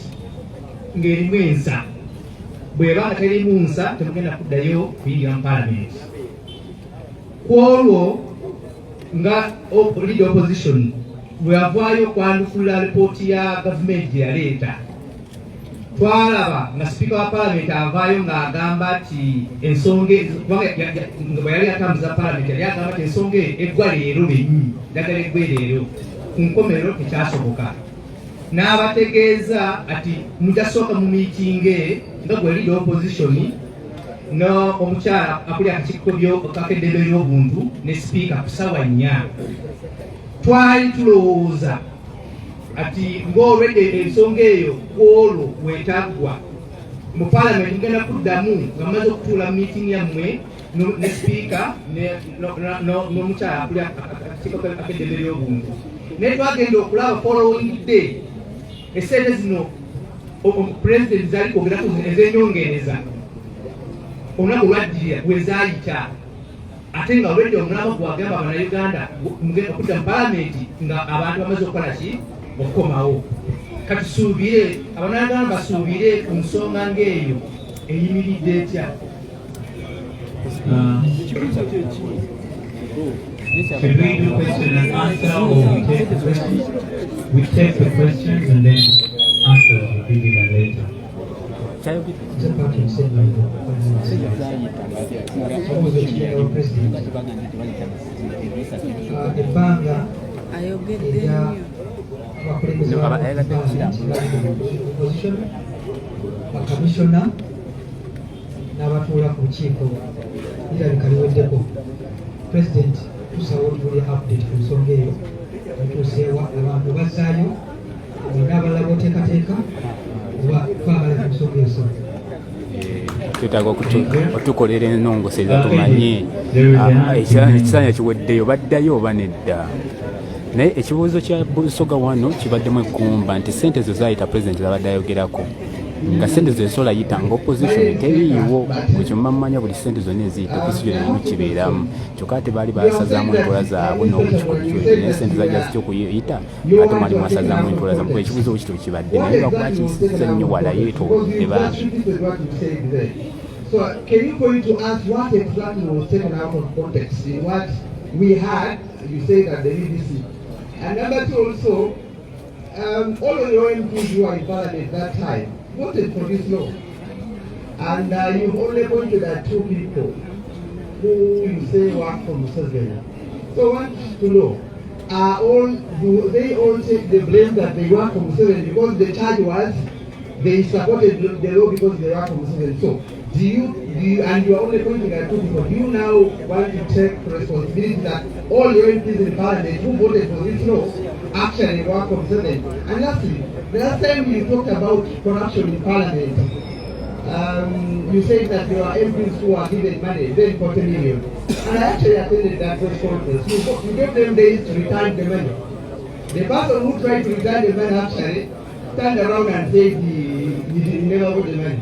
ng'erimu ensa. Bw'eba nga terimu nsa temugenda kuddayo kuyingira mu paalamenti. Ku olwo nga leader opposition bwe yavaayo okwanukula ripooti ya gavumenti gye yaleeta, twalaba nga sipiika wa paalamenti avaayo ng'agamba nti ensonga bwe yali atambuza paalamenti yali agamba nti ensonga eggwa leero bennyini ddagala eggwe leero ku nkomerero tekyasoboka. N'abategeeza ati mutasooka mu miitinge nga gwe leader opposition n'omukyala akuli akakiiko kakeddembe by'obuntu ne sipiika ku ssaawa 4. Twali tulowooza ati ng'olwedde ensonga eyo kwolwo wetaggwa mu paalamenti mugenda kuddamu nga mumaze okutuula mu miitingi yammwe ne sipiika n'omukyala akuli akakiiko kakeddembe by'obuntu. Naye twagenda okulaba following day esente zino pulezidenti zaali kwogeraku ez'ennyongereza olunaku olwaddirira bwe zaayita, ate nga olwedde omulama gwagamba Abannayuganda mugenda kudda mu paalamenti nga abantu bamaze okukola ki okukomawo. Katusuubire Abannayuganda basuubire ku nsonga ng'eyo eyimiridde etya. Should we do question and answer or we take the questions? We take the questions and then answers will be given later. Ebbanga erya abakulembeze bakamishona n'abatuula ku lukiiko lirabika liweddeko. President tusaba olibulya update ku nsonga eyo etuuseewa abantu bazzaayo olina abalala boteekateeka oba twagala ku nsonga ezo. Twetaaga otukolera ennongoseza tumanye ekisaanya kiweddeyo baddayo oba nedda. Naye ekibuuzo kya Busoga wano kibaddemu eggumba nti ssente ezo zaayita pulezidenti zabadde ayogerako nga ssente zo esobola yita nga opposition teriiwo. Ekimamanya buli ssente zonna eziyita opposition erimu kibeeramu kyokka ate baali basazaamu enkola zaabwe n'obukikojjo naye ssente zajja zitya okuyita ate mwali mwasazaamu enkola zaabwe. Ekibuuzo bwe kityo kibadde naye lwakuba kinsizza nnyo wala yeetoodde bangi. So can you point to us what exactly was taken out of context in what we had? You say that the BBC. And number two also, all of your MPs who were in Parliament at that time voted for this law. And you've only pointed at two people who you say work from Museveni. So I want to know, do they all take the blame that they work from Museveni because the charge was they supported the law because they work from Museveni? So do you, and you are only pointing at two people, do you now want to take responsibility that all your MPs in Parliament who voted for this law actually work from Museveni? And lastly, the last time you talked about corruption in Parliament, you said that there are MPs who are given money, then 40 million. And I actually attended that press conference. You gave them days to return the money. The person who tried to return the money actually turned around and said he never got the money.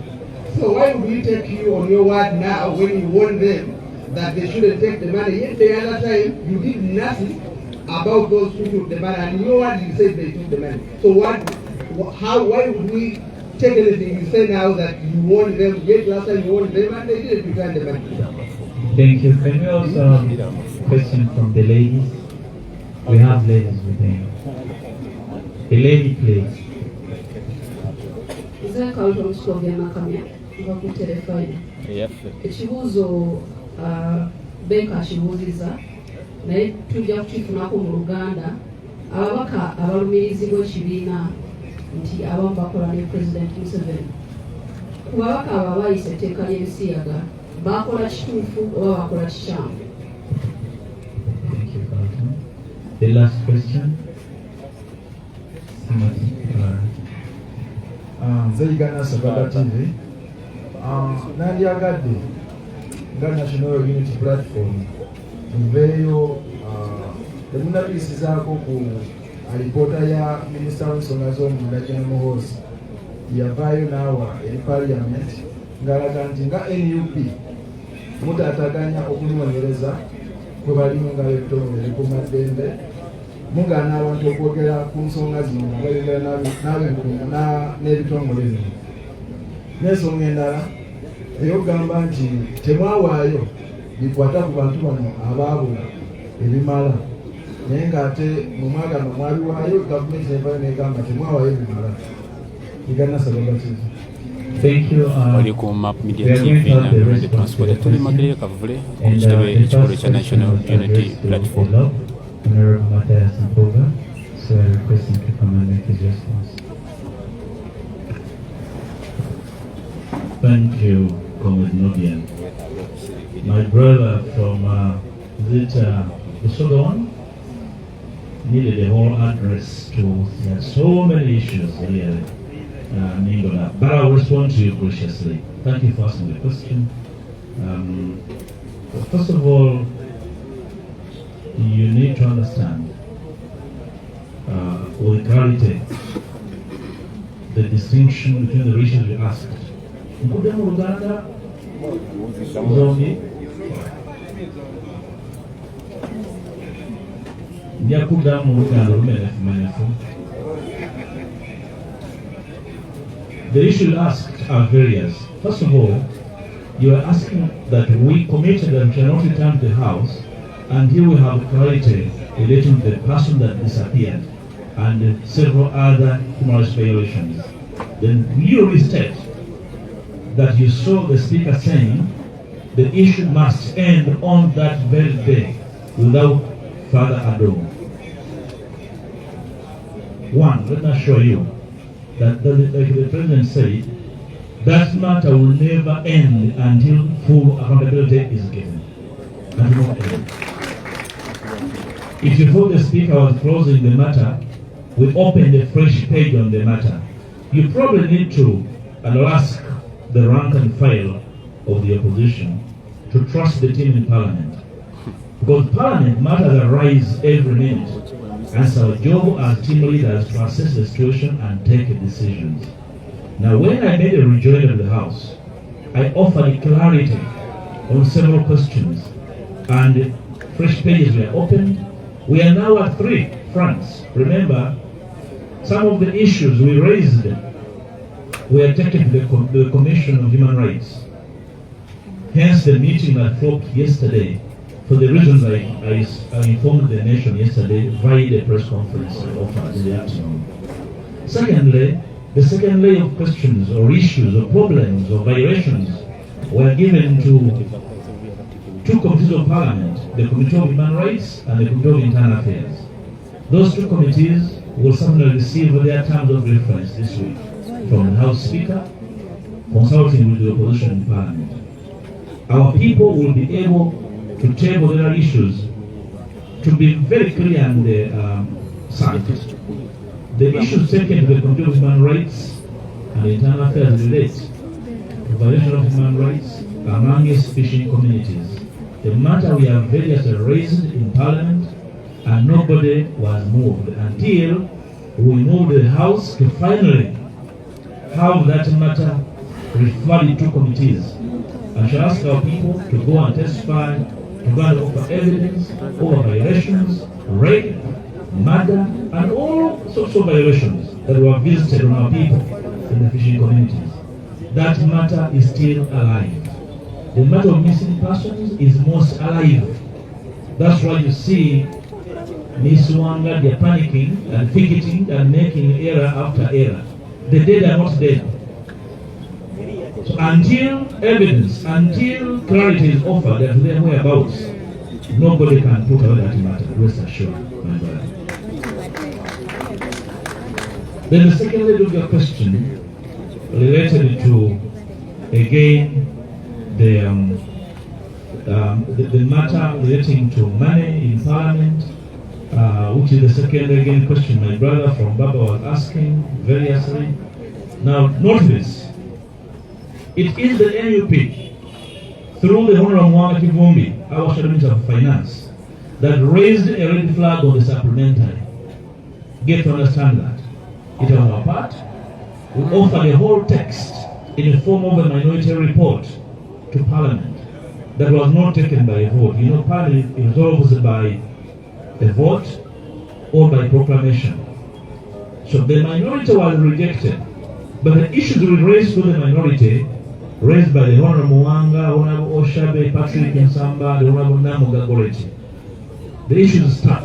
So why would we take you on your word now when you warned them that they shouldn't take the money? Yet the other time you did nothing about those who took the money, and in your word you said they took the money. So why would we take anything you say now that you warned them, yet last time you warned them and they didn't return the money? Thank you. Can we also have a question from the ladies? We have ladies with them. The lady, please. Ekibuuzo Beka akibuuziza naye tujja kukifunako mu Luganda. Ababaka abalumirizibwa ekibiina nti abamu bakola ne President Museveni. Ku babaka abo abayisa etteeka ly'ebisiyagga bakola kituufu oba bakola kikyamu? The last question. Nzeyigana Sabata TV. Nandyagadde nga National Unity Platform tuveeyo temunabiyisizaako ku alipoota ya minisita w'ensonga z'omunda General Muhoozi yavaayo n'awa eri Parliament ng'alaga nti nga NUP mutaataganya okunoonyereza kwe balimu nga ebitongole ebikuumaddembe mugaana abantu okwogera ku nsonga zino nga bayogera n'ebitongole bino. N'ensonga endala ey'okugamba nti temwawaayo bikwata ku bantu bano abaabula ebimala naye ng'ate mu mwagano mwabiwaayo gavumenti nevayo negamba temwawaayo ebimala. Igana Sababatiza. Thank you. Oli ku Map Media TV na Mirande Transport. Tuli Magere Kavule omukitebe ekikolo kya National Unity Platform. Honorable Matthias Mpuga, so I request him to come and make his response. Thank you, Comrade Nobian. My brother from the Soga one needed a whole address to so many issues here. But I'll respond to you graciously. Thank you for asking the question. First of all, you need to understand with clarity the distinction between the issues you asked. Nkudemu Uganda, Zombi, Nyakudamu Uganda, Menefu. The issues asked are various. First of all, you are asking that we committed that we cannot return to the house, and here we have clarity relating to the person that disappeared and several other human rights violations. Then you restate that you saw the speaker saying the issue must end on that very day without further ado. One, let me assure you that like the President said, that matter will never end until full accountability is given. And will not end. If you thought the Speaker was closing the matter, we opened a fresh page on the matter. You probably need to ask the rank and file of the opposition to trust the team in Parliament. Because Parliament matters arise every minute. And it's our job as team leaders to assess the situation and take decisions. Now, when I made a rejoinder of the House, I offered clarity on several questions, and fresh pages were opened. We are now at 3 fronts. Remember, some of the issues we raised were taken to the Commission on Human Rights. Hence the meeting that flopped yesterday, for the reasons I informed the nation yesterday via the press conference offered in the afternoon. Secondly, the second layer of questions or issues or problems or violations were given to 2 committees of Parliament, the Committee of Human Rights and the Committee of Internal Affairs. Those 2 committees will certainly receive their terms of reference this week from the House Speaker, consulting with the opposition in Parliament. Our people will be able to table their issues to be very clear and signed. The issues taken to the Committee of Human Rights and Internal Affairs relate to violation of human rights among fishing communities. The matter we have variously raised in Parliament, and nobody was moved until we moved the House to finally have that matter referred to committees. I shall ask our people to go and testify, to go and offer evidence over violations, rape, murder, and all sorts of violations that were visited on our people in the fishing communities. That matter is still alive. The matter of missing persons is most alive. That's why you see Miss Wanga, they're panicking and fidgeting and making error after error. The dead are not dead. So until evidence, until clarity is offered as to their whereabouts, nobody can put away that matter. Rest assured, my brother. Then the second leg of your question related to, again, the matter relating to money in Parliament, which is the second again question my brother from Baba was asking variously. Now, note this. It is the NUP, through the Honorable Mwanga Kivumbi, our Shadow Minister of Finance, that raised a red flag on the supplementary. Get to understand that. It was our part. We offered a whole text in the form of a minority report to Parliament that was not taken by a vote. You know, Parliament resolves by a vote or by proclamation. So the minority was rejected. But the issues we raised to the minority, raised by the Honorable Mwanga, Honorable Oshabe, Patrick Nsamba, the Honorable Namuga Goreti, the issues stuck.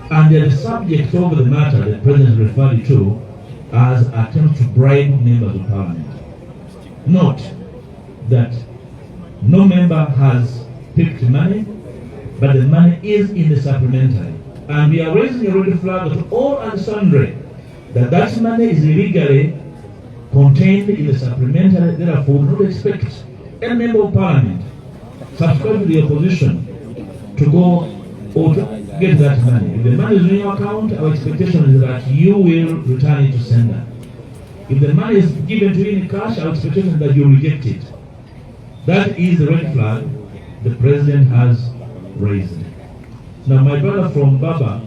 And they are the subject of the matter the President referred to as attempts to bribe members of Parliament. Note that no member has picked money, but the money is in the supplementary. And we are raising a red flag to all and sundry that that money is illegally contained in the supplementary. Therefore, we do not expect any member of Parliament subscribed to the opposition to go or to get that money. If the money is in your account, our expectation is that you will return it to sender. If the money is given to you in cash, our expectation is that you reject it. That is the red flag the President has raised. Now, my brother from Baba,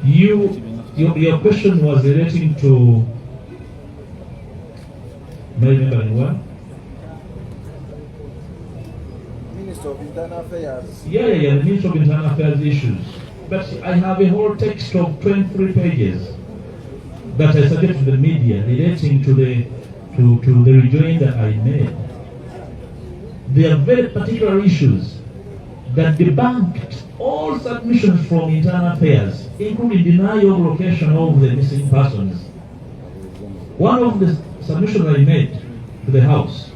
your question was relating to, may I remember what? Minister of Internal Affairs. Yeah, the Minister of Internal Affairs issues. But I have a whole text of 23 pages that I submitted to the media relating to the rejoinder I made. There are very particular issues that debunked all submissions from Internal Affairs, including denial of location of the missing persons. One of the submissions I made to the House,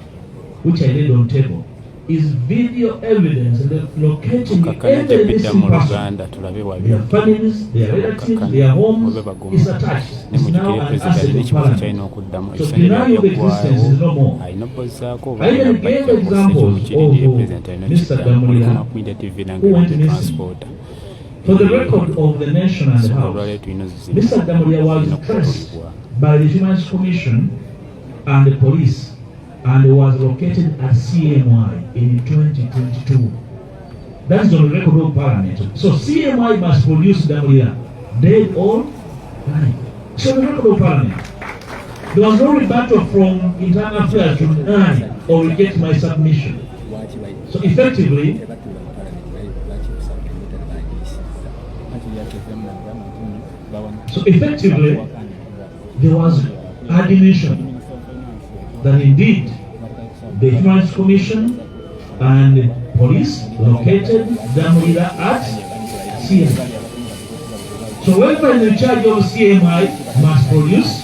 which I laid on table, is video evidence locating every missing person. Their families, their relatives, their homes is attached. It's now an asset of Parliament. So denial of existence is no more. I even gave examples of Mr. Damulia, who went missing. For the record of the nation and the House, Mr. Damulia was traced by the Human Rights Commission and the police and was located at CMI in 2022. That is on the record of Parliament. So CMI must produce Damulia dead or alive. So the record of Parliament. There was no rebuttal from internal affairs to deny or reject my submission. So effectively, there was admission that indeed the Human Rights Commission and police located Damulia at CMI. So whoever is in charge of CMI must produce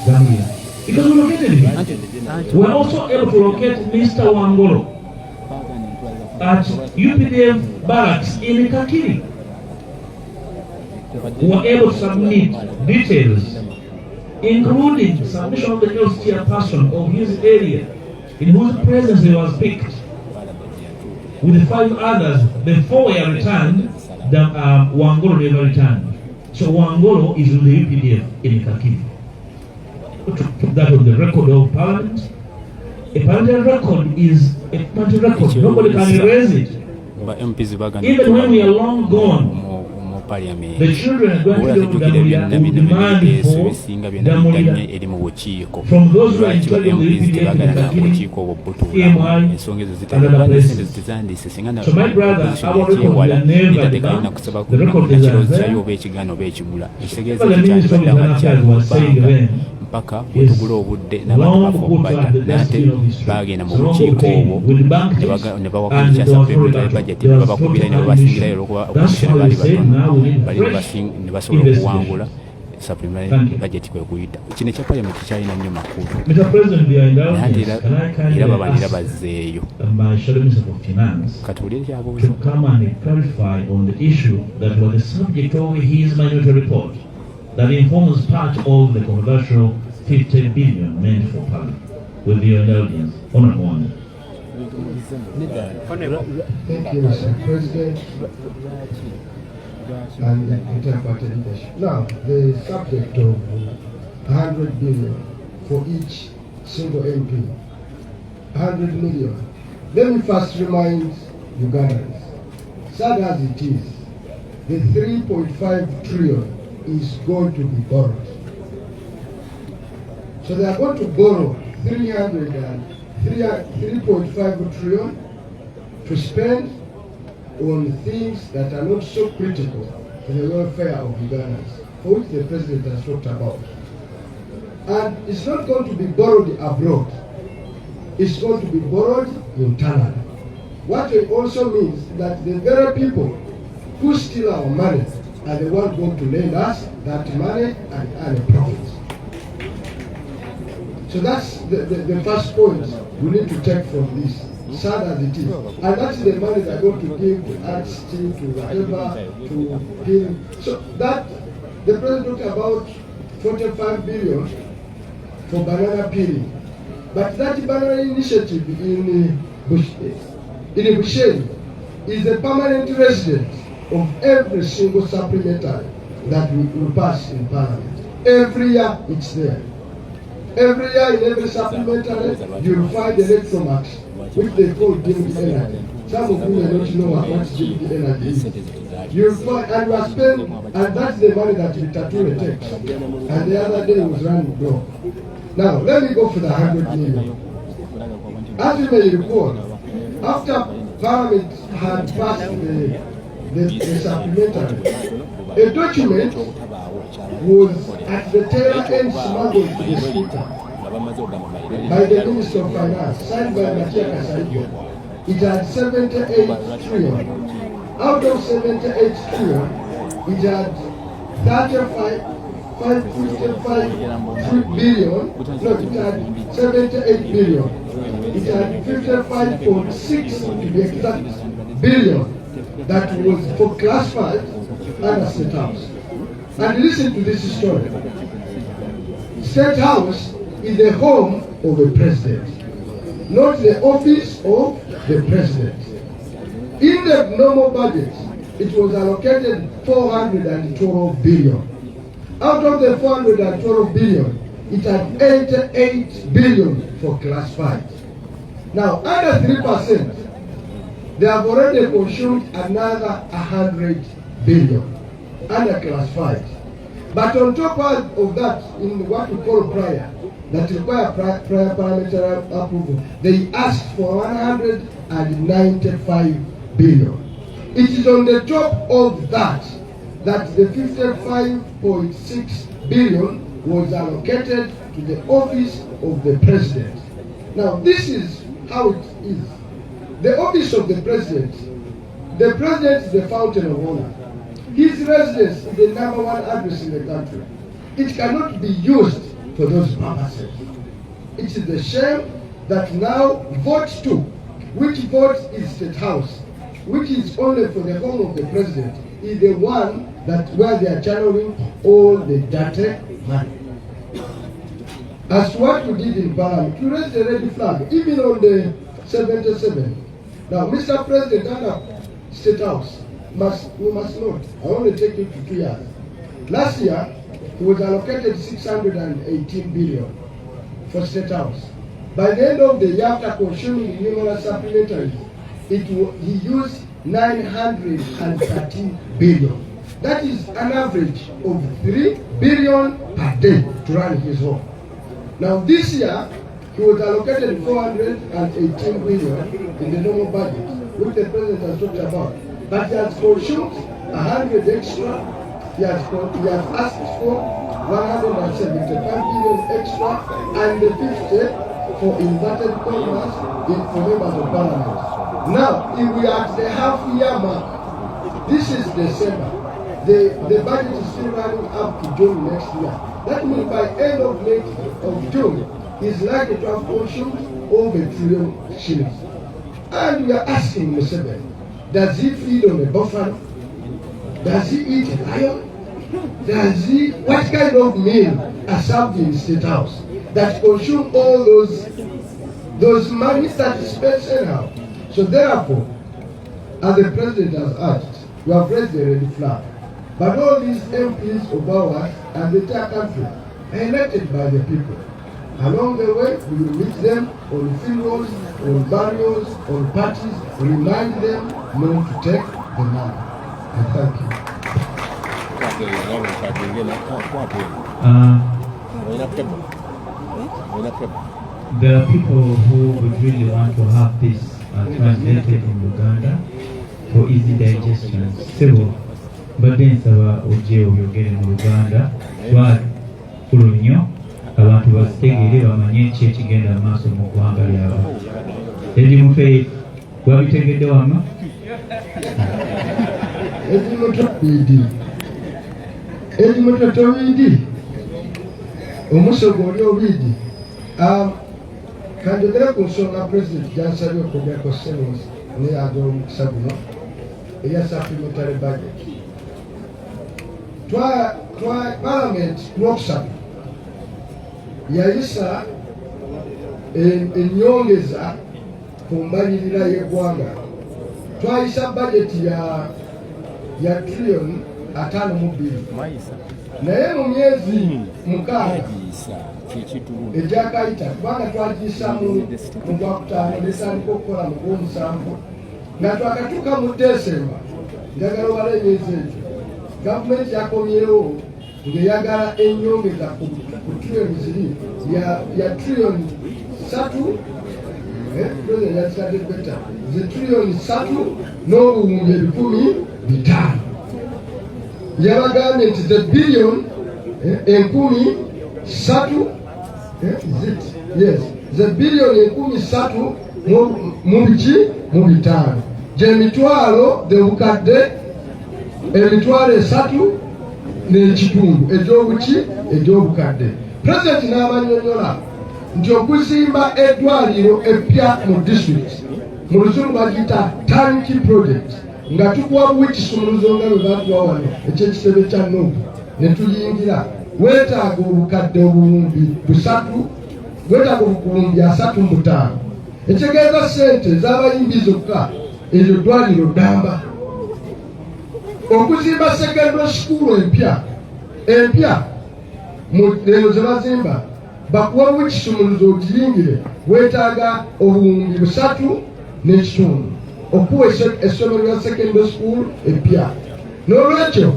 Damulia, because we located him. We are also able to locate Mr. Wangolo at UPDF barracks in Kakiri. We were able to submit details, including submission of the health chairperson of his area, in whose presence he was picked, with the 5 others. The 4 were returned, Wangolo never returned. So Wangolo is with the UPDF in Kakiri. Put that on the record of Parliament. A parliamentary record is a parliamentary record. Nobody can erase it. Even when we are long gone, the children are going to Damulia will demand for Damulia from those who are in charge of the UPDF in Kakiri, EMI, and other places. So my brother, our record will never advance. The record is there. But the Minister of Internal Affairs was saying then, mpaka bwetugula obudde n'abantu nate bagenda mu bukiiko obwo ne bawakanya supplementary budget ne babakubira ne babasingirayo olwokuba okusera ne basobola okuwangula supplementary budget kwe kuyita kino ekya parliament kyalina nnyo makulu era babanira bazzeeyo katuwulire kyabuuzo to come and clarify on the issue that was the subject of his minority report that informs part of the controversial 50 billion meant for Parliament. With your indulgence, Honourable One. Thank you, Mr. President, and the entire party leadership. Now, the subject of 100 billion for each single MP, 100 million. Let me first remind Ugandans, sad as it is, the 3.5 trillion is going to be borrowed. So they are going to borrow 3.5 trillion to spend on things that are not so critical to the welfare of Ugandans, for which the President has talked about. And it's not going to be borrowed abroad. It's going to be borrowed internally. What it also means that the very people who steal our money are the ones going to lend us that money and earn a profit. So that's the first point we need to take from this, sad as it is. And that's the money they're going to give to arts team, to whatever, to him. So that, the President talked about 45 billion for banana peeling. But that banana initiative in Busheni is a permanent resident of every single supplementary that we will pass in Parliament. Every year it's there. Every year in every supplementary you'll find the electromax, which they call dimmed energy. Some of you may not know what dimmed energy is. You'll find, and we are spending, and that's the money that Tattoo takes. And the other day was running low. Now let me go for the 100 million. As you may recall, after Parliament had passed the supplementary, a document was at the tail end smuggled to the Speaker by the Minister of Finance, signed by Matia Kasaiyo. It had 78 trillion. Out of 78 trillion, it had 55 billion, no, it had 78 billion. It had 55.6 to be exact billion that was for classified under State House. And listen to this story. State House is the home of the President, not the office of the President. In the normal budget, a it was allocated 412 billion. Out of the 412 billion, it had 88 billion for classified. Now, under 3%, they have already consumed another 100 billion under classified. But on top of that, in what we call prior, that require prior parliamentary approval, they asked for 195 billion. It is on the top of that that the 55.6 billion was allocated to the office of the president. Now, this is how it is. The office of the president is the fountain of honor. His residence is the #1 address in the country. It cannot be used for those purposes. It is the shame that now vote 2, which vote is State House, which is only for the home of the president, is the one that where they are channeling all the dirty money. As to what we did in Parliament, we raised the red flag, even on the 77. Now, Mr. President, under State House, we must note, I only take it to 2 years. Last year, he was allocated 618 billion for State House. By the end of the year, after consuming numerous supplementaries, he used 913 billion. That is an average of 3 billion per day to run his home. Now this year, he was allocated 418 billion in the normal budget, which the president has talked about. But he has consumed 100 extra. He has asked for 175 billion extra and the 50 for inverted commas for members of parliament. Now, if we are at the half-year mark, this is December. The budget is still running up to June next year. That means by end of June, he's likely to have consumed over 1 trillion shillings. And we are asking Museveni, does he feed on a buffalo? Does he eat a lion? What kind of meal are served in State House that consume all those monies that is spent anyhow? So therefore, as the president has urged, we have raised the red flag. But all these MPs of ours and the entire country are elected by the people. Along the way, we will meet them on funerals, on burials, on parties, remind them not to take the money. And thank you. There are people who would really want to have this translated in Uganda for easy digestion. Several. Badde nsaba ojje oyogere mu Luganda twakulu nnyo abantu bazitegeere bamanye ki ekigenda maaso mu ggwanga lyabwe. Ebimufe wabitegedde wama? Ebimutotobidi omusogo oli obidi kanjogere ku nsonga president gyansabye okwogera savings neyaga omukisa guno eya supplementary budget. Parliament lwokusatu yayisa ennyongeza ku mbalirira y'eggwanga. Twayisa budget ya trillion 52 naye mu myezi 6 egyakayita kubanga twagiyisa mu gwakutaano nesandika okukola mu Gwomusanvu nga twakatuuka mu Desemba njagala obala emyezi egyo gavumenti yakomyewo ng'eyagala ennyongeza ku trillion ziri ya trillion 3 president yakitadde beta ze trillion 3 n'obuwumbi 500. Yabagambye nti ze billion 13 ze billion 13 mu biki mu bitaano gy'emitwalo obukadde emitwalo 3 n'ekitundu egy'obukadde. President n'abannyonnyola nti okuzimba eddwaliro eppya mu district mu luzungu bagiyita turnkey project nga tukuwa buwikisumuluzo nga bwe batuwa wano ekyekisebe kya Nuupu ne tuyingira weetaaga obukadde obuwumbi 3 weetaaga obuwumbi 35 ekitegeeza ssente z'abayimbi zokka eryo ddwaliro ddamba. okuzimba secondary school empya eno zebazimba bakuwamu ekisumuluzo okiyingire weetaaga obuwumbi 3 n'ekitundu okuwa essomero lya secondary school empya. N'olwekyo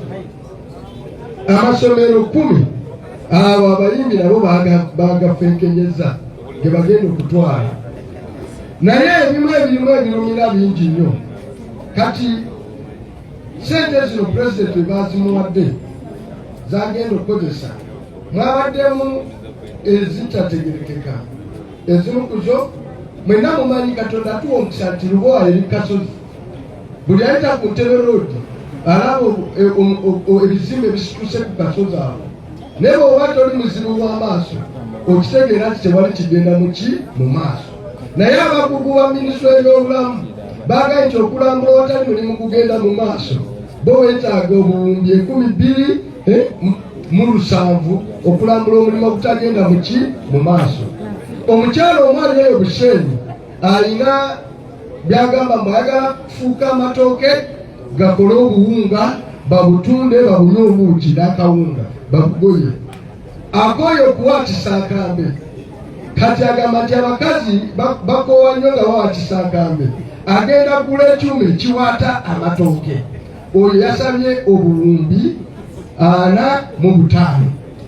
amasomero 10 abo abayimbi nabo bagafenkenyeza ge bagenda okutwala, naye ebimu ebirimu ebirumira bingi nnyo. Kati sente zino pulezidenti bazimuwadde zagenda okukozesa, mwabaddemu ezitategerekeka. Ezimu ku zo mwenna mumanyi Katonda atuwa omukisa nti Lubowa eri Kasozi, buli ayita ku Ntebe road alaba ebizimbe bisituse ku kasozi awo, naye bw'oba toli muzibu w'amaaso okitegeera nti tewali kigenda mu maaso. Naye abakugu ba minisitule y'ebyobulamu baagaye nti okulambula watali mulimu kugenda mu maaso bo weetaaga obuwumbi 2,700 okulambula omulimu ogutagenda mu maaso. Omukyalo omwali eyo Bushenyi alina byagamba mwayagala kufuuka amatooke gakole obuwunga babutunde babunye obuugi n'akawunga babugoye, akoye okuwaatisa akambe. Kati agamba nti abakazi bakoowa nnyo nga bawaatisa akambe, agenda kugula ekyuma ekiwaata amatooke. Oyo yasabye obuwumbi 45.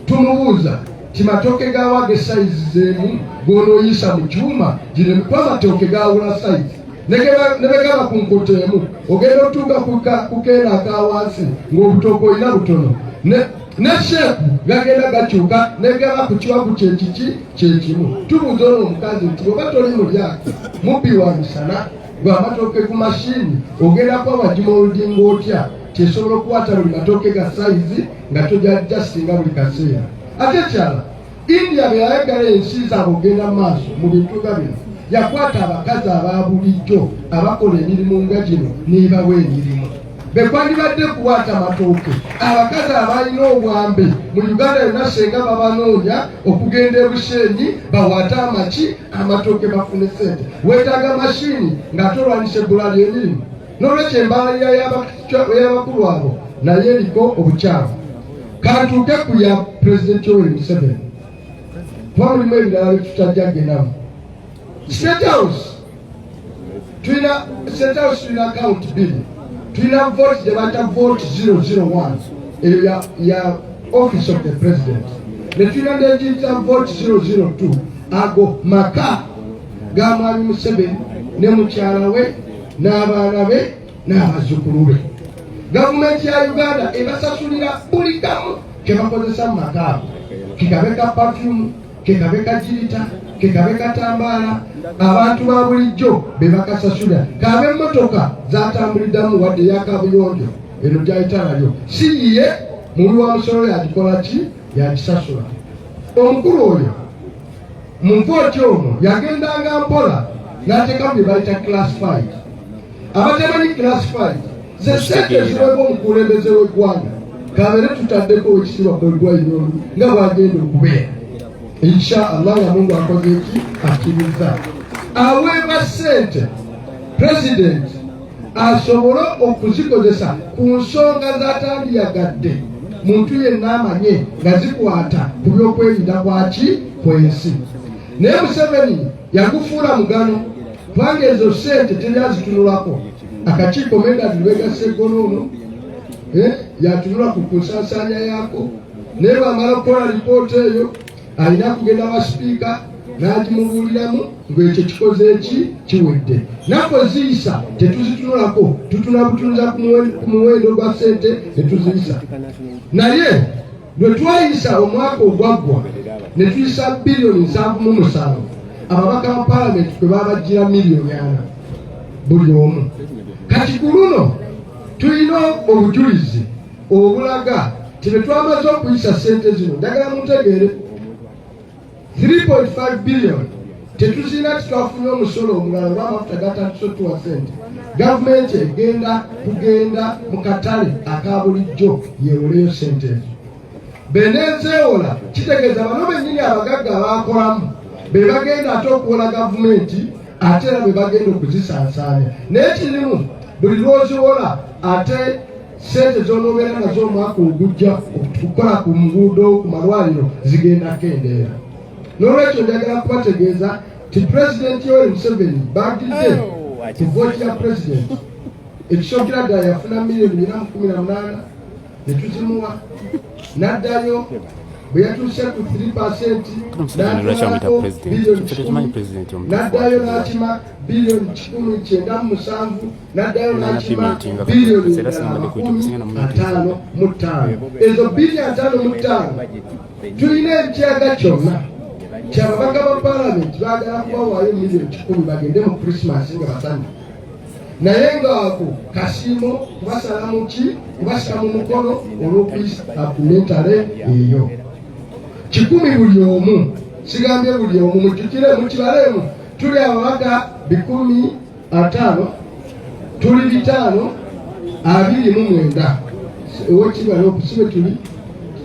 Tumubuuza timatooke gawa ge sayizi zeemu gonoyisa mu kyuma giremekwa amatooke gawula sayizi nebegaba ku nkoto emu ogenda otuuka ku keena akawansi ng'obutooke olina butono ne sheepu gagenda gakyuka negaba ku kiwagu kyekimu. Tubuuza ono omukazi nti oba toli mulyake mubbi wa misana gw'amatooke ku mashini ogenda kwa wagimoldinga otya tesobola okukwata buli matooke ga sayizi nga tojajja singa buli kaseera. Ate kyala India bwe yayagala ensi zaabwe ogenda mu maaso mu bintu nga bino yakwata abakazi ababulijjo abakola emirimu nga gino n'ebawa emirimu. Bekwandibadde kuwaata amatooke abakazi abalina obwambe mu Uganda yonna senga babanoonya okugenda e Bushenyi bawaate amatooke bafune sente. Weetaaga mashini ng'atolwanyisa ebbula ly'emirimu. N'olwekyo embalirira y'abakulu abo naye eriko obukyafu. Kantuuke ku ya Pulezidenti Yoweri Museveni. Twamulimu ebirala bye tutajjagenamu. State House tulina account bill, tulina vote gye bayita vote 001 eyo ya office of the president, ne tulina negiyita vote 002 ago maka ga Mwami Museveni ne mukyala we n'abaana be n'abazzukulu be. Gavumenti ya Uganda ebasasulira buli kamu ke bakozesa mu maka ago, kekabe ka perfume, kekabe ka jirita, kekabe katambaala, abantu ba bulijjo be bakasasulira. Kabe emmotoka zatambuliddamu wadde yakabuyonjo eno gyayita nayo siyiye mubi wa musolo yagikola ki yagisasula. Omukulu oyo mu vooti omwo yagendanga mpola n'ateekamu bye bayita classified. Abatemanyi classified ze sente ziweebwa omukulembeze w'eggwanga kabeere tutaddeko ekitiibwa Bobiwine nga bw'agenda okubeera. Insha Allah ya Mungu akoze eki akkiriza aweebwa sente president asobole okuzikozesa ku nsonga z'atandiyagadde muntu yenna amanye nga zikwata ku byokwerinda kwaki kw'ensi. Naye Museveni yagufuula mugano kubanga ezo sente teri azitunulako. Akakiiko Medad lwegasa eggoloono yatunula ku nsaasaanya yaako, naye bw'amala okukola lipoota eyo alina kugenda wa sipiika n'agimubuuliramu ng'ekyo kikoze eki kiwedde. Nakoziyisa tetuzitunulako, tutuna butunza ku muwendo gwa sente netuziyisa. Naye lwe twayisa omwaka ogwaggwa ne tuyisa bilioni 7.7, ababaka ba paalamenti kwe babajjira miliyoni 4 buli omu. Kati ku luno tulina obujulizi obulaga tebe twamaze okuyisa sente zino. Njagala muntegeere 3.5 billion tetuzina titwafunye omusolo omulala olw'amafuta gatandise otuwa sente. Gavumenti egenda kugenda mu katale aka bulijjo yeewoleyo sente ezo. Benezeewola kitegeeza bano bennyini abagagga abakolamu be bagenda ate okuwola gavumenti ate era be bagenda okuzisaasaanya. Naye kirimu buli lw'oziwola ate sente zonobeera nazo omwaka ogujja okukola ku nguudo ku malwaliro zigenda kendeera. N'olwekyo njagala kubategeeza ti pulezidenti Yoweri Museveni baagidde ku vooti ya pulezidenti ekisookera ddala yafuna miliyoni 418 ne tuzimuwa, n'addayo bwe yatuuse ku 3% n'addayo n'akima biliyoni 197, n'addayo n'akima biliyoni 55. Ezo biliyoni 55 tulina ekyaga kyonna kyababaka ba palamenti baagala kubawaayo miliyoni 10 bagende mu Krismasi nga basanyufu. Naye ng'ako kasiimo kubasala mu ki kubasika mu mukono olw'okuisapumentale eyo 10 buli omu, sigambye buli omu, mujjukire mukibalemu tuli ababaka 500 tuli 529 owekibala okusibe tuli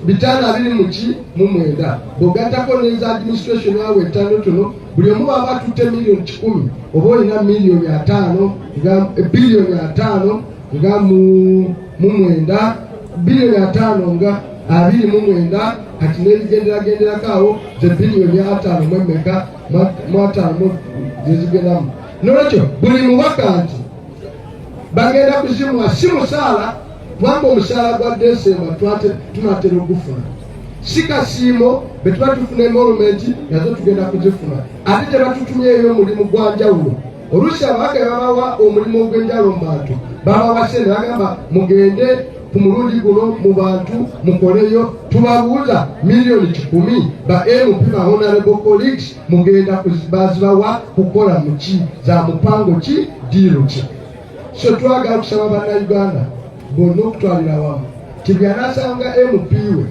529 bw'ogattako n'eza administration awe etono buli omu baba batutte miliyoni 10 oba olina miliyoni 5 biliyoni 5 nga mu mwenda biliyoni 5 nga 29 kati n'ebigenderagenderako ze biliyoni 5 mwemeka mu 5 zezigendamu. N'olwekyo buli mubaka nti bagenda kuzimuwa si musaala kubanga omusaala gwa Desemba tunatera ogufuna, si kasiimo be tuba tufuna emolumenti nazo tugenda kuzifuna, ate tebatutumyeyo omulimu gwa njawulo. Oluusi ababaka babawa omulimu ogw'enjawulo mu bantu babawa sente bagamba mugende ku mulundi guno mu bantu mukoleyo, tubabuuza miliyoni 10 ba MP ba honorable colleagues mugenda bazibawa kukola muki za mupango ki diiro ki. So twagala kusaba bannayuganda bonna okutwalira wamu tibyanasanga MP we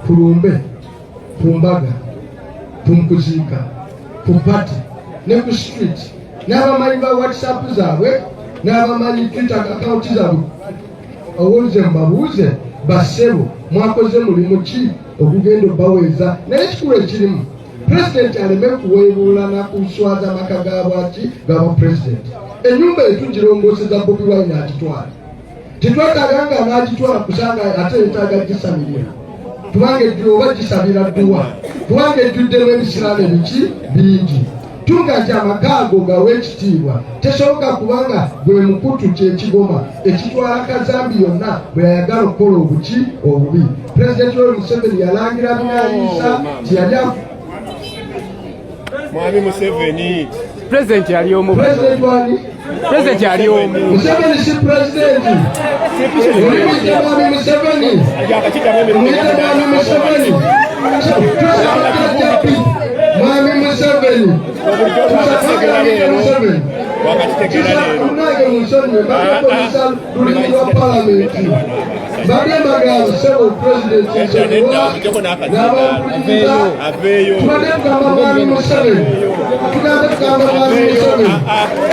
kulumbe ku mbaga kumukuziika ku pati ne ku street n'abamanyi ba WhatsApp zaabwe n'abamanyi Twitter account zaabwe owulize mbabuuze basebo mwakoze mulimu ki okugenda obaweeza. Naye ekikulu ekirimu pulezidenti aleme kuweebuula nakuswaza amaka gabwaki gaba pulezidenti. Ennyumba etugirongooseza Bobiwine agitwala, tetwetaaga nga n'agitwala kusanga ate yetaaga gisamirira kubanga ejjula oba gisabira dduwa kubanga ejjuddemu ebisiraani biki bingi. Tunga nti amaka ago gawa ekitiibwa tesoboka kubanga gwe mukutu kyekigoma ekitwala Kazambi yonna bwe yayagala okukola obuki obubi. Pulezidenti Yoweri Museveni yalangira binaayisa tiyali Mwami Museveni President yali omu. President wali? President yali omu. Museveni si president. Mwite Mwami Museveni. Mwite Mwami Museveni. Mwami Museveni. Kunage musonyi bakopolisa lulimu lwa palamenti bagambagamba several presidents n'abampuliriza tubadde tugamba Mwami Museveni tugambe tugamba Mwami Museveni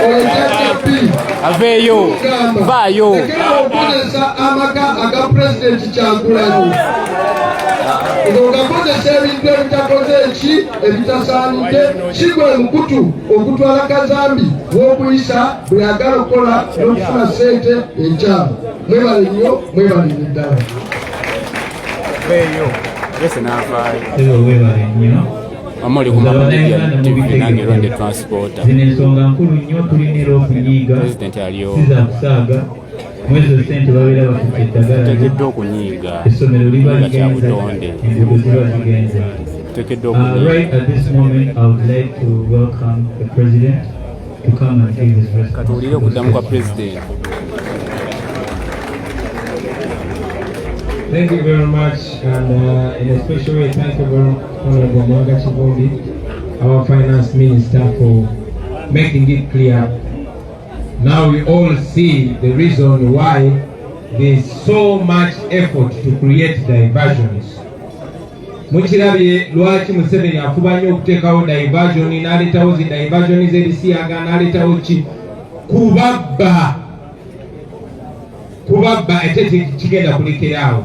oyajajapi aveeyo vaayo ekera okukozesa amaka aga pulezidenti Kyagulanyi ng'ogakozesa ebintu ebitakoze eki ebitasaanidde si gwe mukutu okutwala Kazambi w'okuyisa bwe yagala okukola n'okufuna ssente enkyamu. Mwebale nnyo, mwebale ddala. aveeyo yese n'avaayo. Webale nnyo. Amoli ku Mabulya TV nange Ronde Transporter. Zino ensonga nkulu nnyo tulinira okunyiiga President aliyo. siza kusaaga mwezi ssente babeera bafite eddagala Tegeddwa okunyiiga. essomero liba ligenze kyabutonde. enguudo ziba zigenze. Tegeddwa okunyiiga. Right at this moment I would like to welcome the President to come and give his response. Katuwulire okuddamu kwa President. Thank you very much, and in a special way, thank you very Honorable Mwanga Chibondi, our Finance Minister, for making it clear. Now we all see the reason why there's so much effort to create diversions. Mukirabye lwaki Museveni afuba nnyo okuteekawo diversion, n'aleetawo zi diversion z'ebisiyagga, n'aleetawo ki kubabba ate kigenda kulekeraawo.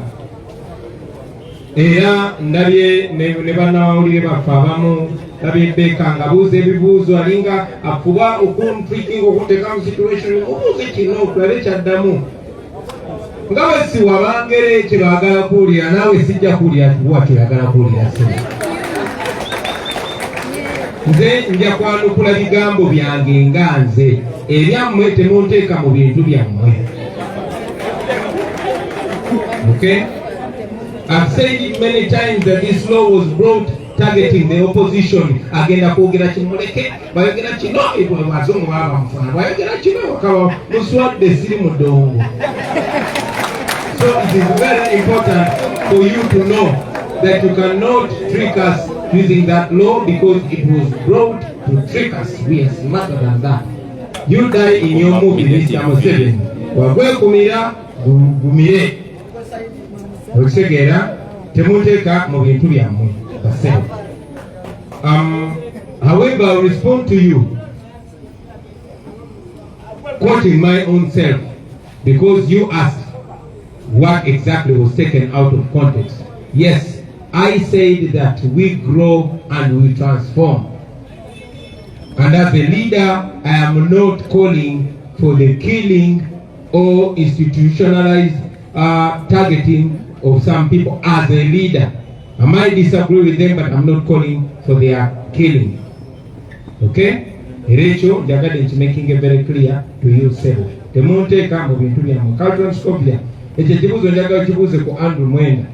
Era ndabye ne bannamawulire baffe abamu ndabye Beka nga buuza ebibuuzo alinga afuba okuntrikinga okuteeka mu situation obuuze kino okulabe kyaddamu. nga bwe siwabangere kye baagala kuwulira naawe sijja kuwulira tuwa kyoyagala kuwulira sena. Nze nja kwanukula bigambo byange nga nze, ebyammwe temunteeka mu bintu byammwe. Okay? I've said it many times that this law was brought targeting the opposition. Agenda kwogera kimuleke bayogera kino ebwe bazungu baba mufuna bayogera kino wakaba muswadde siri mu ddongo. So it is very important for you to know that you cannot trick us using that law because it was brought to trick us. We are smarter than that. You die in your movie, Mr. Museveni. Wagwekumira gumire. Okitegera temuteeka mu bintu byammwe basebo. However, I'll respond to you quoting my own self because you asked what exactly was taken out of context. Yes, I said that we grow and we transform. And as a leader, I am not calling for the killing or institutionalized targeting of some people as a leader. I might disagree with them, but I'm not calling for their killing. Okay? Rachel, Jagad is making it very clear to you, Sebo. The Monte Camo into the Calton Scopia. It's a Jibuzo Jaga Jibuzo for Andrew Mwenda.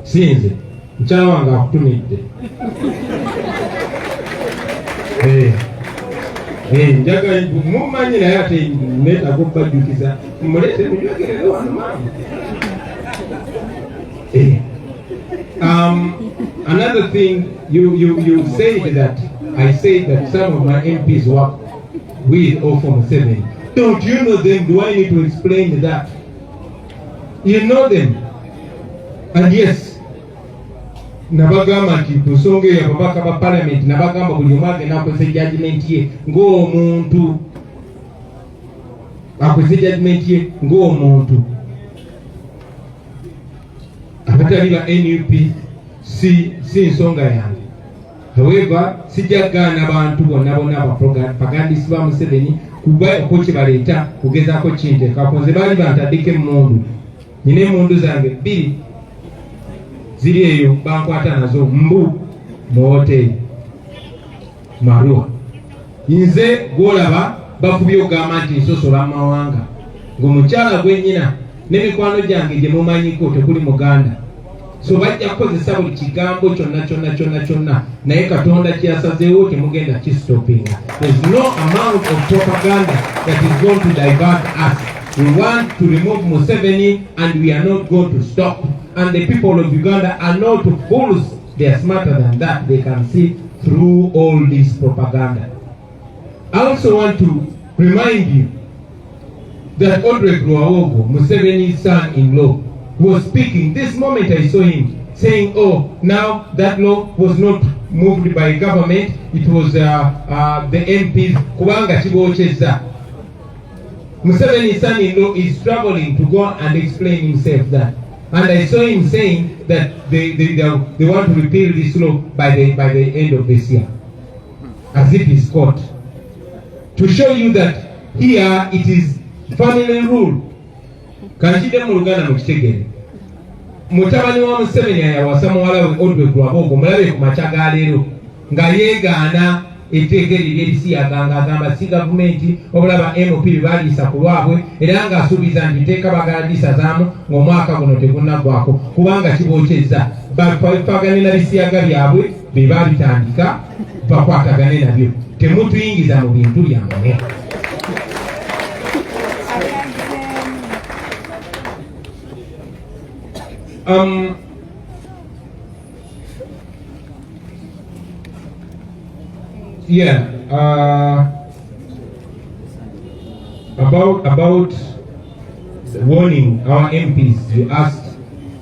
Since Chawanga to meet it. Jaga Mumani Hayati met a good Badukiza. Another thing, you say that I say that some of my MPs work with or from Museveni. Don't you know them? Do I need to explain that? You know them. And yes, nabagamba nti kusonga ya babaka ba parliament nabagamba buli omwage nakoze judgment ye ng'omuntu. Akoze judgment ye ng'omuntu. Abatali ba NUP si nsonga yange. However, sijagana abantu bonna abapagandisi ba Museveni kuba okukye baleeta kugezaako kinte kakonze baali bantaddeko emmundu. Nina emmundu zange bbiri ziri eyo bankwata nazo mbu mu hoteri Marua. Nze gwolaba bafubye okugamba nti nsosola amawanga ng'omukyala gwennyina n'emikwano gyange gye mumanyiko tekuli Muganda. So bajja kukozesa buli kigambo kyonna naye Katonda kyasazeewo temugenda kistopinga. There's no amount of propaganda that is going to divert us. We want to remove Museveni and we are not going to stop. And the people of Uganda are not fools. They are smarter than that. They can see through all this propaganda. I also want to remind you that Audrey Gruawogo, Museveni's son-in-law, was speaking. This moment I saw him saying, oh, now that law was not moved by government, it was the MPs. Kubanga Chibocheza. Museveni's son-in-law is struggling to go and explain himself that. And I saw him saying that they want to repeal this law by the end of this year. As if he's caught. To show you that here it is family rule. Kanchide mu Luganda mukitegere. Mutabani wa Museveni yawasa muwala we Audrey Gruawogo mulabe ku machaga leero nga yeegaana etteeka ly'ebisiyagga agamba si gavumenti obulaba MP baliisa ku lwabwe era ng'asuubiza nti etteeka bagala lisazaamu ng'omwaka guno tegunaggwako kubanga kibokyezza bapagane na bisiyagga byabwe be babitandika bakwatagane nabyo. Temutuyingiza mu bintu byammwe. About warning our MPs, you asked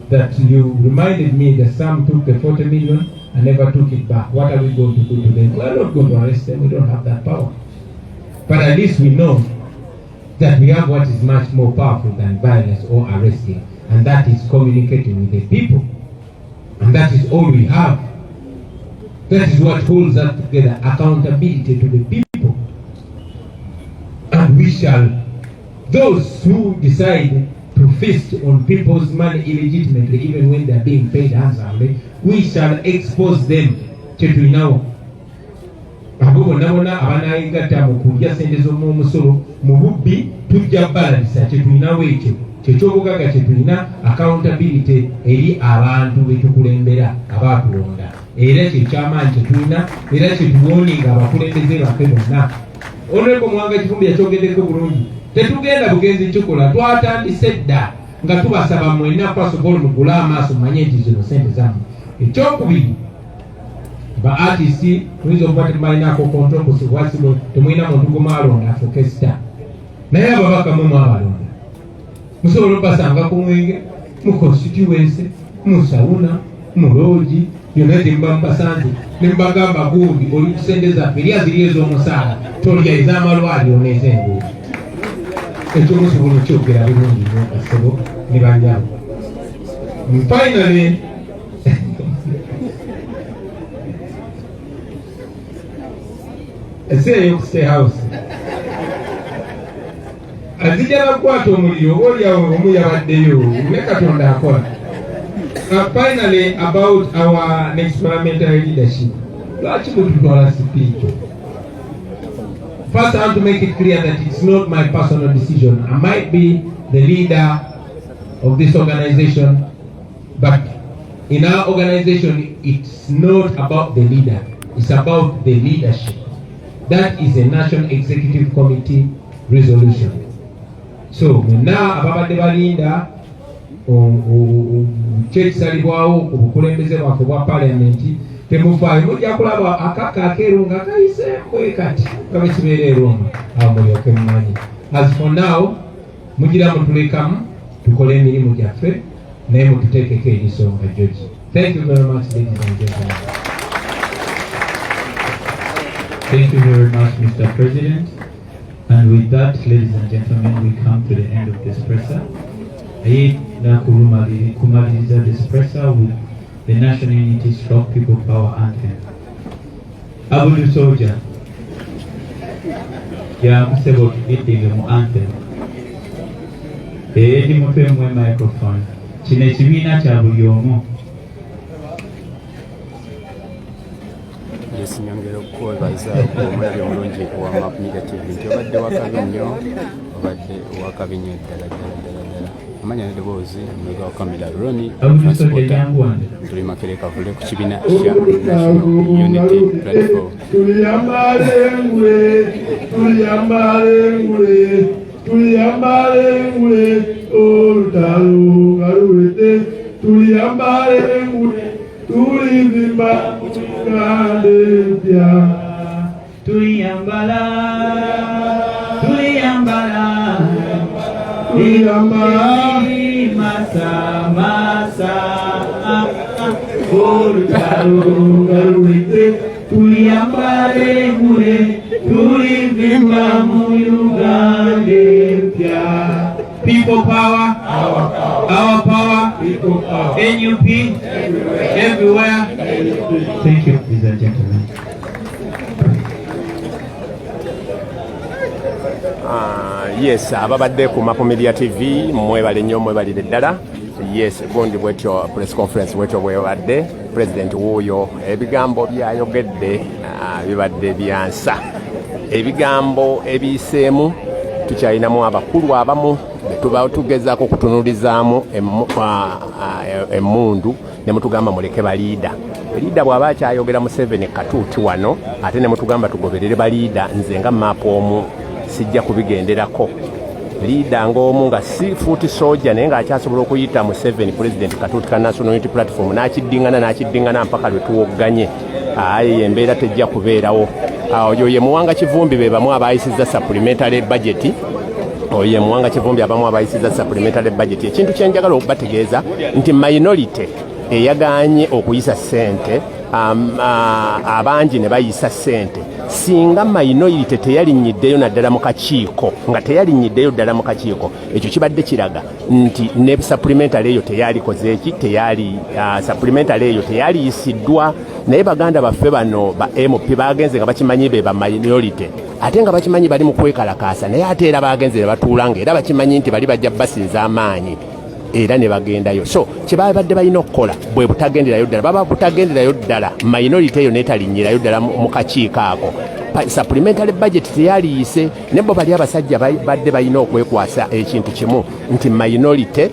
that you reminded me that some took the 40 million and never took it back. What are we going to do to them? We're not going to arrest them. We don't have that power. But at least we know that we have what is much more powerful than violence or arresting, and that is communicating with the people. And that is all we have. That is what holds us together, accountability to the people. And we shall those who decide to feast on people's money illegitimately, even when they are being paid handsomely, we shall expose them. Chetulinawo abo bonna abanayigatta mu kulya sente z'omusolo mu bubbi tujja balanisa. Chetulinawo ekyo kyekyobugagga kyetulina accountability eri abantu betukulembera abatulonda, era kyekyamaanyi kyetulina, era kyetuwoninga abakulembeze baffe bonna. Onoeko Mwanga Kifumbi yakyogeddeko bulungi. Tetugenda bugenzi kikola, twatandise dda nga tubasaba mwenna kwasobola mugule amaaso manye nti zino sente zammwe. Ekyokubiri, ba artist tuyinza okuba temubalinako controversy wasibo temulina muntu gumaalonda afuuke sita, naye ababaka mwe mwabalonda musobola okubasanga ku Mwenge, mu constituency, mu Sawuna, mu Loogi, byonna temba mubasanze ne mubagamba gundi oli ku sente zaffe erya ziri ez'omusaala tolya ez'amalwaliro n'ez'enguudo. Ekyo musobola okyogera birungi nnyo kasebo ne banyabo. Finally, essere y'oku State House azijala kukwata omuliro oba oliawo omu yabaddeyo ne Katonda akola. Finally, about our next parliamentary leadership, lwaki mututwala sipiika? First, I want to make it clear that it's not my personal decision. I might be the leader of this organization, but in our organization, it's not about the leader. It's about the leadership. That is a National Executive Committee resolution. So, now, ababadde balinda kyekisalibwawo ku bukulembeze bwaffe bwa palamenti temufaayo, mujja kulaba akaka akeeru nga kayiseeko kati nga bwe kibeera e Roma, awo mulyoke mumanyi. As for now, mugira mutulekamu tukole emirimu gyaffe naye mututeekeko erisonga George. Thank you very much, ladies and gentlemen. Thank you very much, Mr. President. And with that, ladies and gentlemen, we come to the end of this presser. Na kumaliriza this presser with the National Unity Stroke People Power Anthem. Abudu Soldier, ya kusebo kitidde mu anthem. Edi mupe mwe microphone. Kino ekibiina kya buli omu. Nyongera okwebaza omulabyo omulungi wa Map Media TV nti obadde wakabi nnyo, obadde wakabi nnyo ddala. Amanya nedoboozi mwega wa kamera Roni Transporter tuli Makereka vule ku kibiina kya National Unity Platform. Tuliyambale olutalo galuwete, tuliyambale tulivimba kandepya, tuliyambala masa olutalo galuwete, tuliyambale mule tulivimba mu Uganda empya. People power, our power, people power. NUP, everywhere. Thank you, ladies and gentlemen. Yes, ababadde ku Map Media TV mwebale nnyo, mwebalire ddala. Yes, gundi bwetyo press conference bwetyo bwebadde president wuuyo ebigambo byayogedde bibadde byansa, ebigambo ebiseemu tukyalinamu abakulu abamu betuba tugezaako kutunulizaamu emmundu ne mutugamba muleke baliida. Liida bw'aba akyayogera Museveni katuuti wano ate ne mutugamba tugoberere baliida, nze nga maapu omu sijja kubigenderako. Liida ng'omu nga si fuuti soja naye ng'akyasobola okuyita Museveni president katuuti ka National Unity Platform n'akiddingana mpaka lwe tuwogganye. Ayi embeera tejja kubeerawo. Oyo ye Muwanga Kivumbi be bamu abayisizza supplementary budget. Oyo ye Muwanga Kivumbi abamu abayisizza supplementary budget. Ekintu kye njagala okubategeeza nti minority eyagaanye okuyisa ssente abangi ne bayisa ssente singa minority teyalinnyidddeyo naddala mu kakiiko nga teyalinnyidddeyo ddala mu kakiiko ekyo kibadde kiraga nti ne supplementary eyo teyalikoze eki supplementary eyo teyaliyisiddwa naye baganda baffe bano ba MP bagenze nga bakimanyi be ba minority ate nga bakimanyi bali mu kwekalakaasa naye ate era bagenze ne batuula nga era bakimanyi nti bali bajja basinza amaanyi era ne bagendayo so kyebabadde balina okukola bwe butagenderayo ddala baba butagenderayo ddala minority eyo neetalinnyirayo ddala mu kakiiko ako supplementary budget teyaliyise ne bo bali abasajja badde balina okwekwasa ekintu kimu nti minority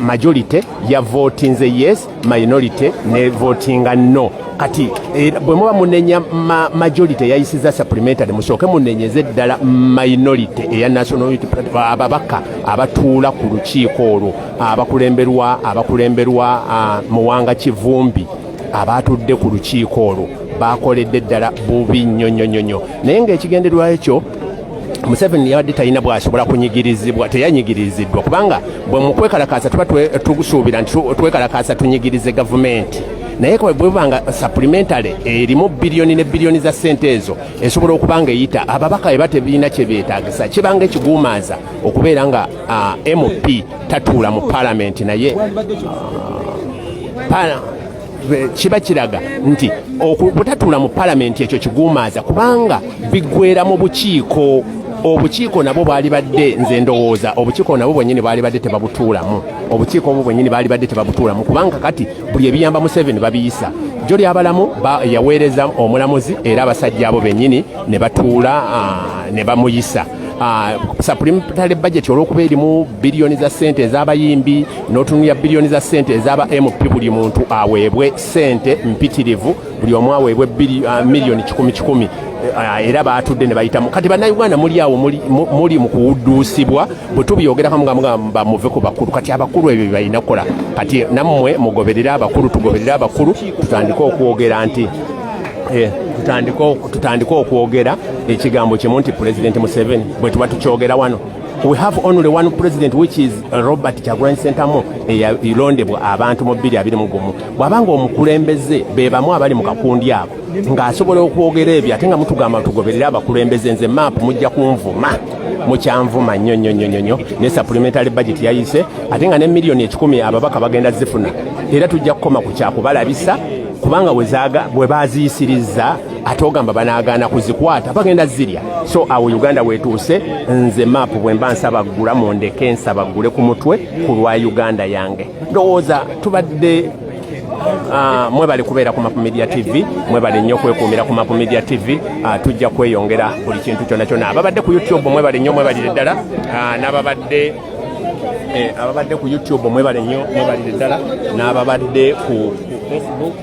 majority ya votinze yes minority ne votinga no kati bwe muba munenya majority yayisiza supplementary musooke munenyeze ddala minority eya national unity ababaka abatuula ku lukiiko olwo abakulemberwa Muwanga Kivumbi abatudde ku lukiiko olwo bakoledde ddala bubi nnyo naye ng'ekigendererwa ekyo Museveni yabadde talina bw'asobola kunyigirizibwa teyanyigiriziddwa kubanga bwe mu kwekalakaasa tuba tusuubira nti twekalakaasa tunyigirize gavumenti naye bwebanga supplementary erimu biliyoni ne biliyoni za ssente ezo esobola okuba nga eyita ababaka eba tebirina kye beetaagisa kibanga ekiguumaaza okubeera nga MP tatuula mu palamenti naye kiba kiraga nti okutatuula mu palamenti ekyo kiguumaaza kubanga biggwera mu bukiiko obukiiko nabo baali badde nze ndowooza obukiiko nabo bwennyini baali badde tebabutuulamu obukiiko obwo bwennyini baali badde tebabutuulamu kubanga kati buli ebiyamba Museveni babiyisa jjo lyabalamu yaweereza omulamuzi era abasajja abo bennyini ne batuula ne bamuyisa supplementary budget olw'okuba erimu biliyoni za ssente ez'abayimbi n'otunulira biliyoni za ssente ez'aba MP buli muntu aweebwe ssente mpitirivu buli omu aweebwe miliyoni 10 era baatudde ne bayitamu kati bannayuganda muli awo muli mu kuwudduusibwa bwe tubyogerako mugamba muve ku bakulu kati abakulu ebyo balina kukola kati nammwe mugoberere abakulu tugoberere abakulu tutandike okwogera nti tutandike okwogera ekigambo kimu nti President Museveni bwe tuba tukyogera wano we have only one president which is Robert Kyagulanyi Ssentamu eyalondebwa abantu mu 2021 bw'abanga omukulembeze be bamu abali mu kakundi ako ng'asobola okwogera ebyo ate nga mutugamba tugoberere abakulembeze nze map mujja kunvuma mukyanvuma nnyo ne supplementary budget yayise ate nga ne miliyoni 10 ababaka bagenda zifuna era tujja kukoma ku kyakubalabisa kubanga bwe baziyisiriza ate ogamba banaagaana kuzikwata bagenda zirya so awo Uganda wetuuse nze map bwe mba nsabagula mundeke nsabagule ku mutwe ku lwa Uganda yange ndowooza tubadde mwebale kubeera ku Map Media TV mwebale nnyo kwekuumira ku Map Media TV tujja kweyongera buli kintu kyonna ababadde ku YouTube mwebale nnyo mwebalire ddala n'ababadde ku YouTube mwebale nnyo mwebalire ddala n'ababadde ku Facebook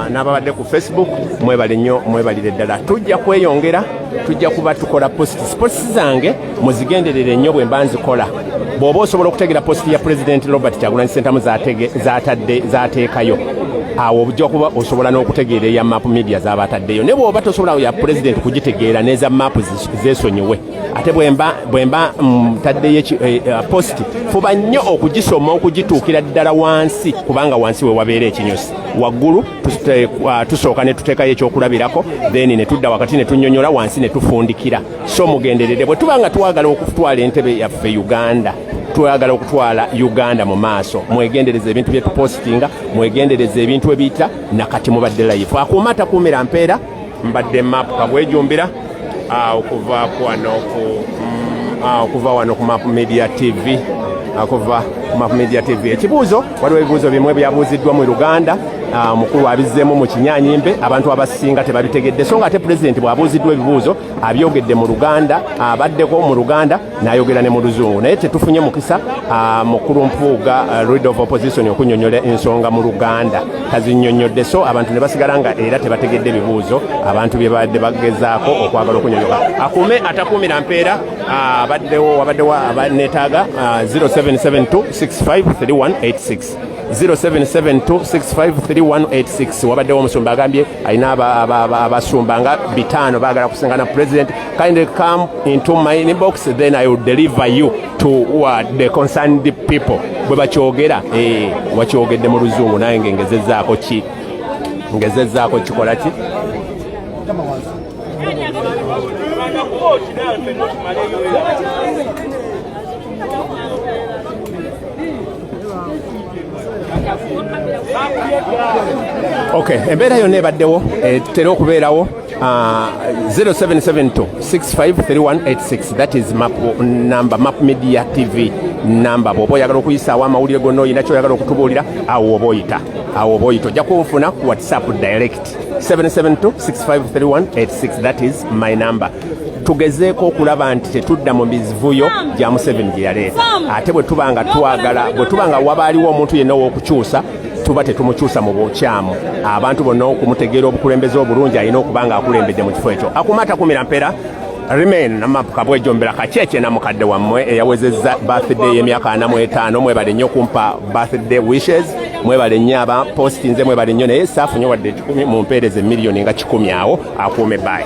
n'ababadde ku Facebook mwebale nnyo mwebalire ddala tujja kweyongera tujja kuba tukola posts zange muzigenderere nnyo bwe mba nzikola bw'oba osobola okutegera posti ya President Robert Kyagulanyi Ssentamu zaateekayo awo ojja kuba osobola n'okutegeera eya Map Media z'abataddeyo ne bw'oba tosobola ya President kugitegeera n'eza map zeesonyiwe ate bwe mba taddeyo posti fuba nnyo okugisoma okugituukira ddala wansi kubanga wansi we wabeera ekinyusi waggulu tusooka ne tuteekayo ekyokulabirako then ne tudda wakati ne tunnyonnyola wansi ne tufundikira so mugenderere bwe tuba nga twagala okutwala entebe yaffe Uganda twagala okutwala Uganda mu maaso mwegendereze ebintu bye tupostinga mwegendereze ebintu ebiyita nakati mubadde live akuuma atakuumira mpeera mbadde map kabwejumbira okuva wano ku Map Media TV akuva ku Map Media TV ekibuuzo waliwo ebibuuzo bimwe byabuuziddwa mu Uganda mukulu abizzeemu mu kinyanyimbe abantu abasinga tebabitegedde so nga ate President bw'abuuziddwa ebibuuzo abyogedde mu Luganda abaddeko mu Luganda n'ayogera ne mu Luzungu naye tetufunye mukisa mukulu Mpuuga Leader of Opposition okunnyonnyola ensonga mu Luganda tazinnyonnyodde so abantu ne basigala nga era tebategedde ebibuuzo abantu bye badde bagezaako okwagala okunnyonnyola akuume atakuumira mpeera wabaddewo abaneetaaga 0772653186 0772653186 wabaddewo omusumba agambye alina abasumba nga 5 baagala kusengana president. Kindly come into my inbox, then I will deliver you to the concerned people. Bwe bakyogera wakyogedde mu luzungu naye ngezezzaako kikola ki. Okay, embeera yonna ebaddewo etera okubeerawo 0772653186. That is map number, Map Media TV number. Bw'oba oyagala okuyisaawo amawulire gonna olina kyoyagala okutubuulira awo oba oyita ojja kunfuna ku WhatsApp direct 0772653186. That is my number. Tugezeeko okulaba nti tetudda mu bivuyo gya Museveni gye yaleeta. Ate bwe tubanga wabaaliwo omuntu yenna ow'okukyusa tuba tetumukyusa mu bukyamu. Abantu bonna okumutegeera obukulembeze obulungi alina okuba nga akulembedde mu kifo ekyo. Akumata kumira mpeera remain kabwejjombera kakyekye na mukadde wammwe eyawezezza birthday y'emyaka 45. Mwebale nnyo kumpa birthday wishes, mwebale nnyo aba postinze, mwebale nnyo naye saafunye wadde 10 mumpeereze miliyoni nga 10 awo akuume bye.